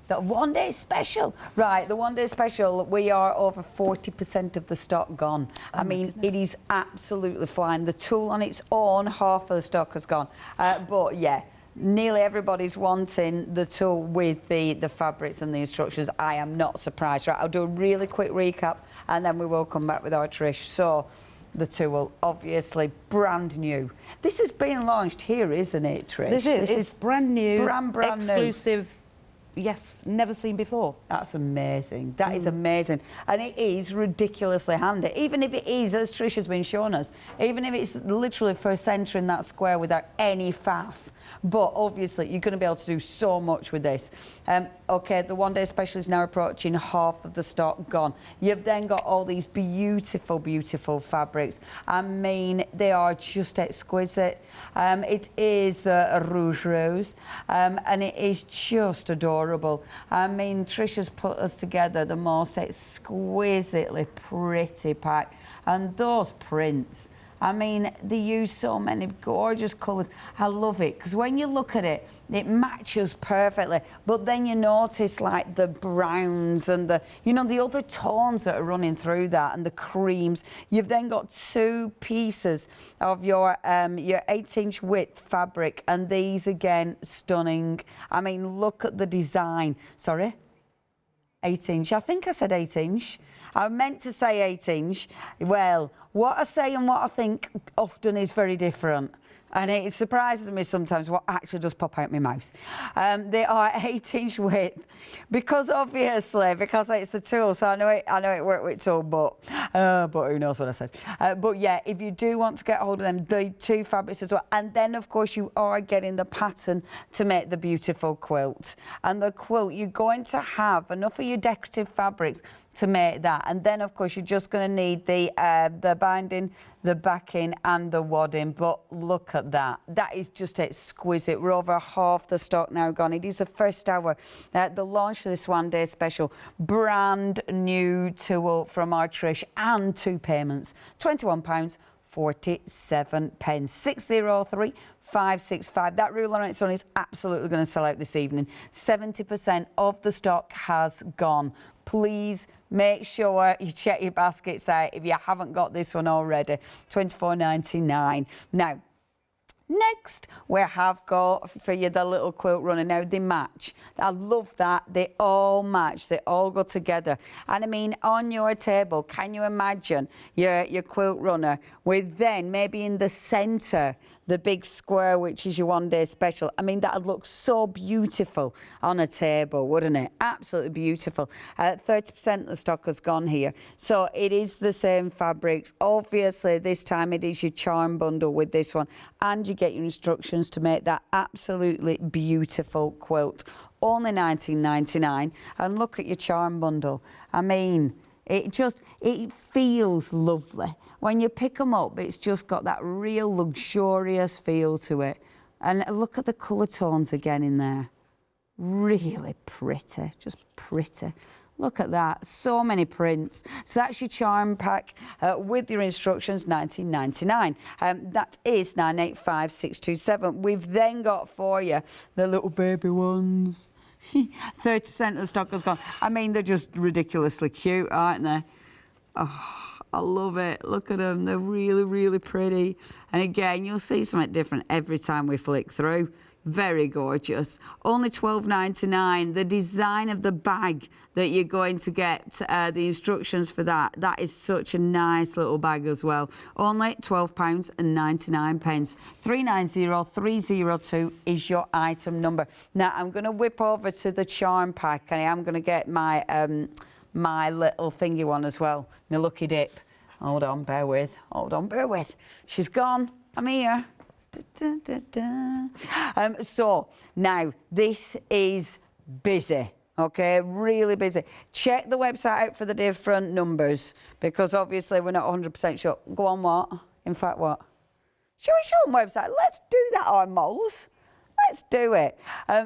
[SPEAKER 1] The one-day special. Right, the one-day special, we are over 40% of the stock gone. I mean, it is absolutely flying. The tool on its own, half of the stock has gone. But yeah, nearly everybody's wanting the tool with the fabrics and the instructions. I am not surprised. Right, I'll do a really quick recap and then we will come back with our Trish. So, the tool, obviously brand new. This has been launched here, isn't it, Trish?
[SPEAKER 2] This is brand new,
[SPEAKER 1] brand
[SPEAKER 2] exclusive.
[SPEAKER 1] New.
[SPEAKER 2] Yes, never seen before.
[SPEAKER 1] That's amazing. That is amazing. And it is ridiculously handy. Even if it is, as Trish has been showing us, even if it's literally for centering that square without any faff. But obviously, you're going to be able to do so much with this. OK, the one-day special is now approaching half of the stock gone. You've then got all these beautiful, beautiful fabrics. I mean, they are just exquisite. It is the Rouge Rose, and it is just adorable. I mean, Trisha's put us together the most exquisitely pretty pack. And those prints, I mean, they use so many gorgeous colours. I love it, because when you look at it, it matches perfectly. But then you notice, like, the browns and the, you know, the other tones that are running through that, and the creams. You've then got 2 pieces of your 8-inch width fabric, and these, again, stunning. I mean, look at the design. Sorry? 8-inch. I think I said 8-inch. I meant to say 8-inch. Well, what I say and what I think often is very different. And it surprises me sometimes what actually does pop out my mouth. They are 8-inch width, because obviously, because it's the tool, so I know it worked with tool, but who knows what I said. But yeah, if you do want to get hold of them, the 2 fabrics as well. And then, of course, you are getting the pattern to make the beautiful quilt. And the quilt, you're going to have enough of your decorative fabrics to make that, and then of course you're just going to need the binding, the backing and the wadding. But look at that, that is just exquisite. We're over half the stock now gone. It is the first hour, the launch of this one-day special, brand new tool from our Trish, and 2 payments, £21.47, 603 565. That ruler on its own is absolutely going to sell out this evening. 70% of the stock has gone. Please make sure you check your baskets out if you haven't got this one already. £24.99. Now, next, we have got for you the little quilt runner. Now, they match. I love that. They all match. They all go together. And I mean, on your table, can you imagine your quilt runner with then maybe in the centre the big square, which is your one-day special? I mean, that would look so beautiful on a table, wouldn't it? Absolutely beautiful. 30% of the stock has gone here. So it is the same fabrics. Obviously, this time it is your charm bundle with this one. And you get your instructions to make that absolutely beautiful quilt. Only £19.99. And look at your charm bundle. I mean, it feels lovely. When you pick them up, it's just got that real luxurious feel to it. And look at the colour tones again in there. Really pretty, just pretty. Look at that, so many prints. So that's your charm pack with your instructions, £19.99. That is 985627. We've then got for you the little baby ones. 30% of the stock has gone. I mean, they're just ridiculously cute, aren't they? Oh, I love it. Look at them. They're really, really pretty. And again, you'll see something different every time we flick through. Very gorgeous. Only £12.99. The design of the bag that you're going to get, the instructions for that, that is such a nice little bag as well. Only £12.99. 390302 is your item number. Now, I'm going to whip over to the charm pack, and I am going to get my my little thingy one as well, my lucky dip. Hold on, bear with. Hold on, bear with. She's gone. I'm here. So now this is busy. Okay, really busy. Check the website out for the different numbers because obviously we're not 100% sure. Go on, what? In fact, what? Shall we show them website? Let's do that, our moles. Let's do it.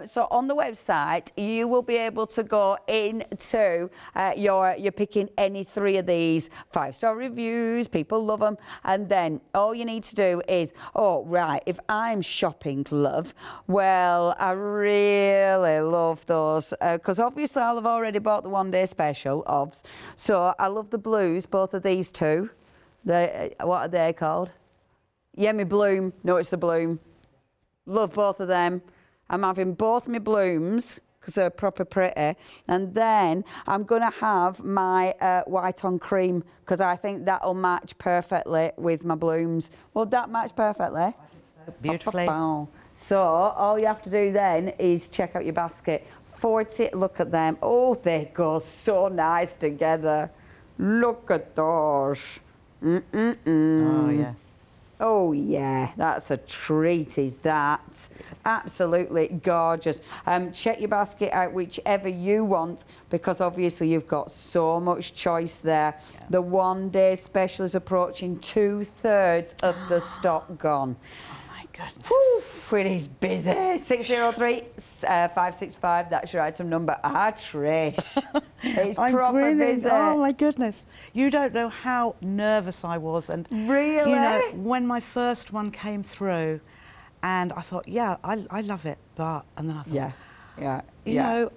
[SPEAKER 1] So on the website, you will be able to go into you're picking any 3 of these 5-star reviews. People love them. And then all you need to do is, oh, right, if I'm shopping, love, well, I really love those because obviously I'll have already bought the one-day special ofs. So I love the blues, both of these 2. What are they called? Yummy Bloom. No, it's the Bloom. Love both of them. I'm having both my blooms because they're proper pretty. And then I'm going to have my white on cream because I think that'll match perfectly with my blooms. Will that match perfectly? I think
[SPEAKER 2] so. Beautifully.
[SPEAKER 1] So all you have to do then is check out your basket. 40, look at them. Oh, they go so nice together. Look at those.
[SPEAKER 2] Oh, yeah.
[SPEAKER 1] Oh, yeah, that's a treat, is that? Yes. Absolutely gorgeous. Check your basket out, whichever you want, because obviously you've got so much choice there. Yeah. The one-day special is approaching 2/3 of the stock gone.
[SPEAKER 2] Goodness.
[SPEAKER 1] Woo, it is busy. 603-565, that's your item number. Trish. It's proper busy.
[SPEAKER 2] Oh, my goodness. You don't know how nervous I was. And
[SPEAKER 1] really?
[SPEAKER 2] You know, when my first one came through, and I thought, yeah, I love it, but... And then I thought, you know...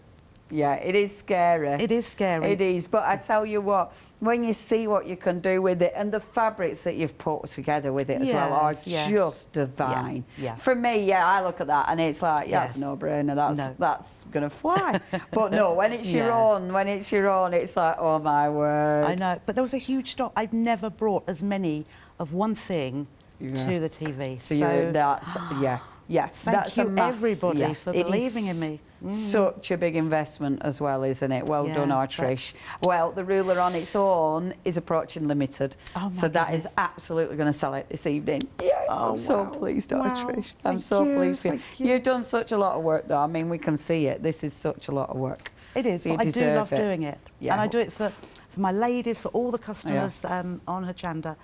[SPEAKER 1] Yeah, it is scary.
[SPEAKER 2] It is scary.
[SPEAKER 1] It is, but I tell you what, when you see what you can do with it and the fabrics that you've put together with it as well are just divine.
[SPEAKER 2] Yeah.
[SPEAKER 1] For me, I look at that and it's like, it's a no-brainer. That's gonna fly. But no, when it's your own, it's like, oh my word.
[SPEAKER 2] I know, but there was a huge stock. I've never brought as many of one thing to the TV.
[SPEAKER 1] So that's
[SPEAKER 2] Thank you everybody for believing in me.
[SPEAKER 1] Such a big investment as well, isn't it? Well done, Trish. Well, the ruler on its own is approaching limited. Oh, so that is absolutely going to sell it this evening. Yeah, I'm so pleased, Trish. I'm so pleased for you. You've done such a lot of work, though. I mean, we can see it. This is such a lot of work.
[SPEAKER 2] It is.
[SPEAKER 1] So
[SPEAKER 2] I do love doing it. Yeah. And I do it for my ladies, for all the customers on Hochanda.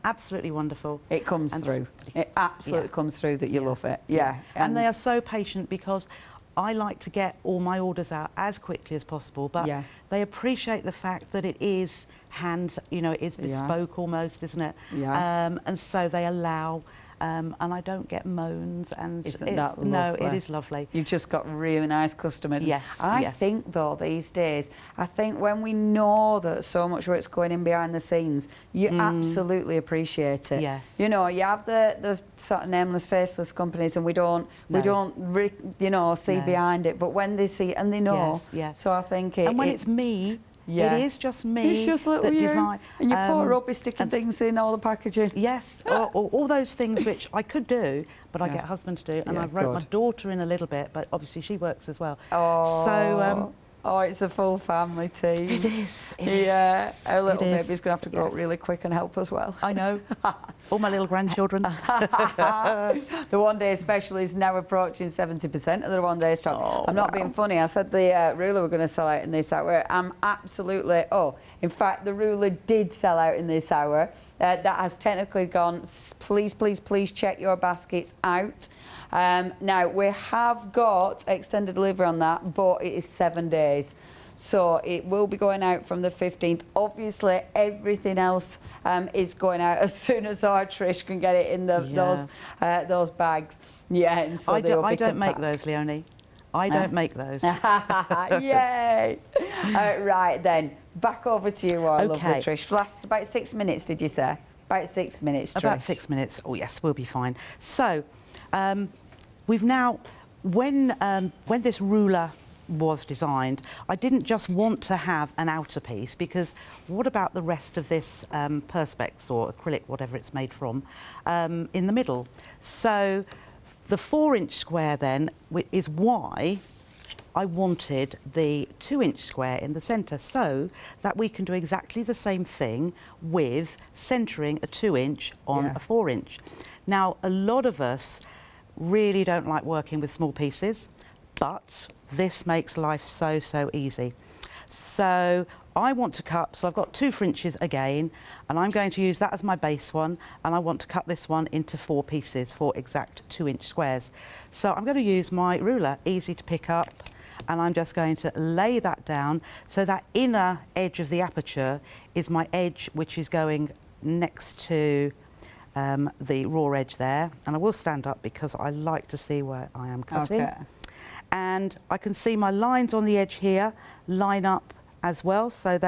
[SPEAKER 2] Absolutely wonderful.
[SPEAKER 1] It comes through. It absolutely comes through that you love it. Yeah.
[SPEAKER 2] And they are so patient because I like to get all my orders out as quickly as possible, but they appreciate the fact that it is it's bespoke almost, isn't it? Yeah. And so they allow, and I don't get moans, and
[SPEAKER 1] isn't that lovely?
[SPEAKER 2] No, it is lovely.
[SPEAKER 1] You've just got really nice customers.
[SPEAKER 2] Yes.
[SPEAKER 1] I think though these days, when we know that so much work's going in behind the scenes, you absolutely appreciate it.
[SPEAKER 2] Yes.
[SPEAKER 1] You know, you have the sort of nameless, faceless companies, and we don't see behind it. But when they see it and they know, so I think
[SPEAKER 2] and when it's me. It is just me.
[SPEAKER 1] It's just little design. And your poor Robbie sticking things in all the packaging.
[SPEAKER 2] Yes, or all those things which I could do, but I get husband to do. And I wrote my daughter in a little bit, but obviously she works as well.
[SPEAKER 1] Oh.
[SPEAKER 2] So,
[SPEAKER 1] it's a full family team.
[SPEAKER 2] It is.
[SPEAKER 1] Our little baby's going to have to grow up really quick and help as well.
[SPEAKER 2] I know. All my little grandchildren.
[SPEAKER 1] The one-day special is now approaching 70% of the one-day stock.
[SPEAKER 2] Oh,
[SPEAKER 1] I'm not being funny. I said the ruler were going to sell out in this hour. I'm absolutely... in fact, the ruler did sell out in this hour. That has technically gone. Please, please, please check your baskets out. Now, we have got extended delivery on that, but it is 7 days. So it will be going out from the 15th. Obviously, everything else is going out as soon as our Trish can get it in those bags. Yeah, and so
[SPEAKER 2] I don't make those, Leonie. I don't make those.
[SPEAKER 1] Yay! Right then, back over to you, our lovely Trish. Lasts about 6 minutes, did you say? About 6 minutes, Trish.
[SPEAKER 2] About 6 minutes. Oh yes, we'll be fine. So, we've now, when this ruler was designed, I didn't just want to have an outer piece, because what about the rest of this perspex or acrylic, whatever it's made from, in the middle? So the 4-inch square then is why I wanted the 2-inch square in the centre, so that we can do exactly the same thing with centering a 2-inch on a 4-inch. Now, a lot of us really don't like working with small pieces, but this makes life so easy. So I want to cut, so I've got 2 Frinches again, and I'm going to use that as my base one, and I want to cut this one into 4 pieces, 4 exact 2-inch squares. So I'm going to use my ruler, easy to pick up, and I'm just going to lay that down. So that inner edge of the aperture is my edge, which is going next to the raw edge there. And I will stand up because I like to see where I am cutting.
[SPEAKER 1] Okay.
[SPEAKER 2] And I can see my lines on the edge here line up as well, so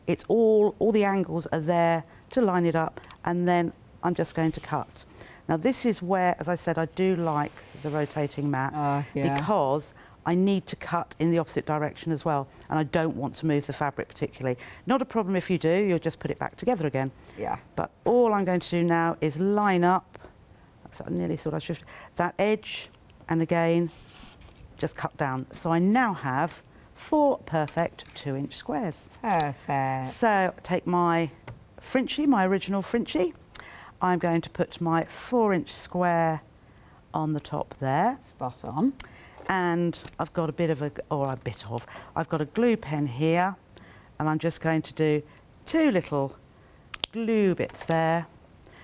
[SPEAKER 2] it's all the angles are there to line it up, and then I'm just going to cut. Now this is where, as I said, I do like the rotating mat because I need to cut in the opposite direction as well, and I don't want to move the fabric particularly. Not a problem if you do, you'll just put it back together again.
[SPEAKER 1] Yeah.
[SPEAKER 2] But all I'm going to do now is line up, I nearly thought I should, that edge, and again, just cut down. So I now have 4 perfect 2-inch squares.
[SPEAKER 1] Perfect.
[SPEAKER 2] So take my Frinchie, my original Frinchie. I'm going to put my 4-inch square on the top there.
[SPEAKER 1] Spot on.
[SPEAKER 2] And I've got I've got a glue pen here, and I'm just going to do 2 little glue bits there,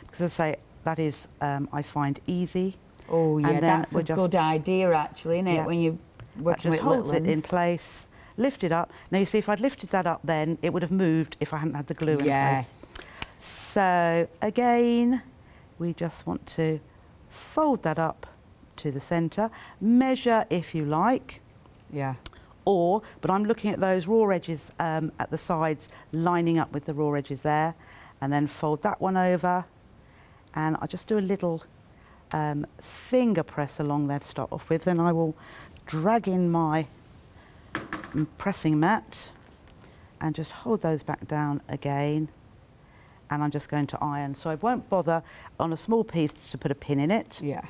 [SPEAKER 2] because as I say, that is, I find easy.
[SPEAKER 1] Oh yeah,
[SPEAKER 2] and
[SPEAKER 1] that's a good idea actually, isn't it?
[SPEAKER 2] Yeah,
[SPEAKER 1] when you're working
[SPEAKER 2] just
[SPEAKER 1] with
[SPEAKER 2] holds it in place, lift it up. Now you see, if I'd lifted that up then, it would have moved if I hadn't had the glue in place. So again, we just want to fold that up to the centre, measure if you like.
[SPEAKER 1] Yeah.
[SPEAKER 2] But I'm looking at those raw edges at the sides, lining up with the raw edges there, and then fold that one over, and I'll just do a little finger press along there to start off with, then I will drag in my pressing mat and just hold those back down again, and I'm just going to iron. So I won't bother on a small piece to put a pin in it.
[SPEAKER 1] Yeah.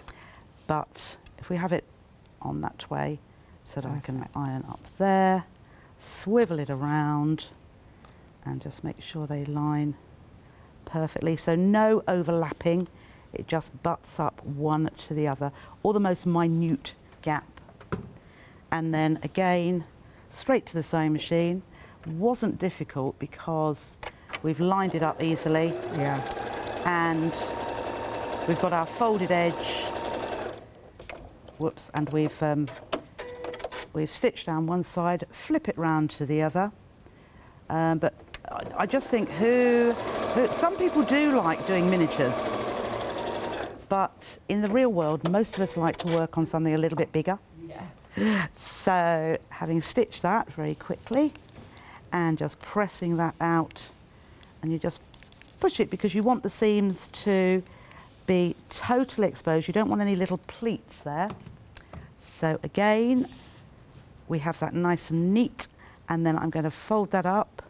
[SPEAKER 2] But if we have it on that way, so that I can iron up there, swivel it around, and just make sure they line perfectly. So no overlapping, it just butts up one to the other, or the most minute gap. And then again, straight to the sewing machine. Wasn't difficult because we've lined it up easily.
[SPEAKER 1] Yeah.
[SPEAKER 2] And we've got our folded edge. Whoops, and we've stitched down one side, flip it round to the other. But I just think some people do like doing miniatures, but in the real world, most of us like to work on something a little bit bigger. Yeah. So having stitched that very quickly and just pressing that out, and you just push it because you want the seams to be totally exposed. You don't want any little pleats there. So again, we have that nice and neat, and then I'm going to fold that up.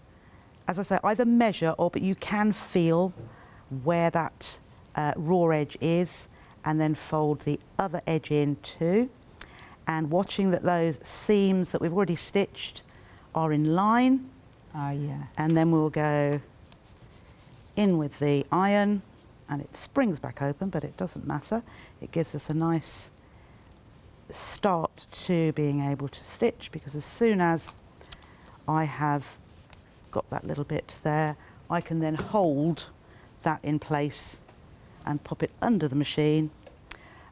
[SPEAKER 2] As I say, either measure but you can feel where that raw edge is, and then fold the other edge in too, and watching that those seams that we've already stitched are in line.
[SPEAKER 1] Yeah.
[SPEAKER 2] And then we'll go in with the iron, and it springs back open, but it doesn't matter. It gives us a nice start to being able to stitch, because as soon as I have got that little bit there, I can then hold that in place and pop it under the machine.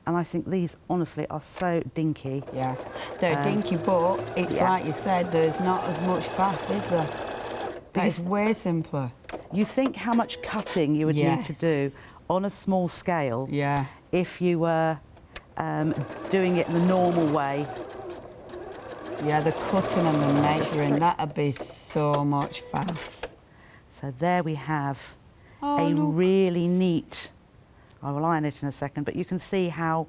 [SPEAKER 2] And I think these honestly are so dinky.
[SPEAKER 1] Yeah, they're dinky, but it's like you said, there's not as much faff, is there? It's way simpler.
[SPEAKER 2] You think how much cutting you would need to do on a small scale if you were doing it the normal way.
[SPEAKER 1] Yeah, the cutting and the measuring, that'd be so much faff.
[SPEAKER 2] So there we have really neat, I will iron it in a second, but you can see how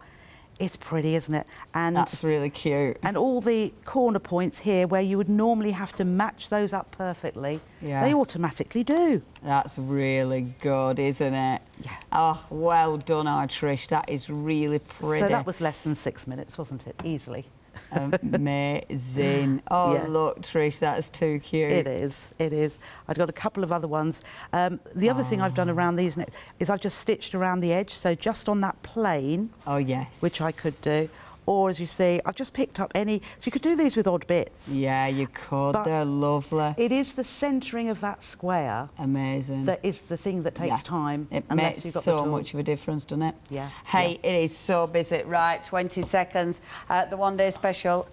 [SPEAKER 2] it's pretty, isn't it? And
[SPEAKER 1] that's really cute.
[SPEAKER 2] And all the corner points here where you would normally have to match those up perfectly, they automatically do.
[SPEAKER 1] That's really good, isn't it?
[SPEAKER 2] Yeah.
[SPEAKER 1] Oh, well done, Trish. That is really pretty.
[SPEAKER 2] So that was less than 6 minutes, wasn't it? Easily.
[SPEAKER 1] Amazing. Oh, look, Trish, that's too cute.
[SPEAKER 2] It is, it is. I've got a couple of other ones. The other thing I've done around these is I've just stitched around the edge, so just on that plane.
[SPEAKER 1] Oh, yes.
[SPEAKER 2] Which I could do. or as you see, I've just picked up any, so you could do these with odd bits.
[SPEAKER 1] Yeah, you could. But they're lovely.
[SPEAKER 2] It is the centering of that square.
[SPEAKER 1] Amazing.
[SPEAKER 2] That is the thing that takes time.
[SPEAKER 1] It makes so much of a difference, doesn't it?
[SPEAKER 2] Yeah.
[SPEAKER 1] Hey, it is so busy. Right, 20 seconds. The one-day special,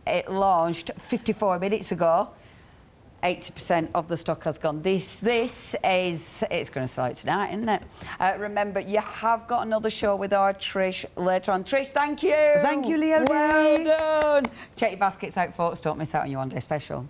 [SPEAKER 1] it launched 54 minutes ago. 80% of the stock has gone. This is, it's going to sell it tonight, isn't it? Remember, you have got another show with our Trish later on. Trish, thank you.
[SPEAKER 2] Thank you, Leo.
[SPEAKER 1] Well done. Check your baskets out, folks. Don't miss out on your one-day special.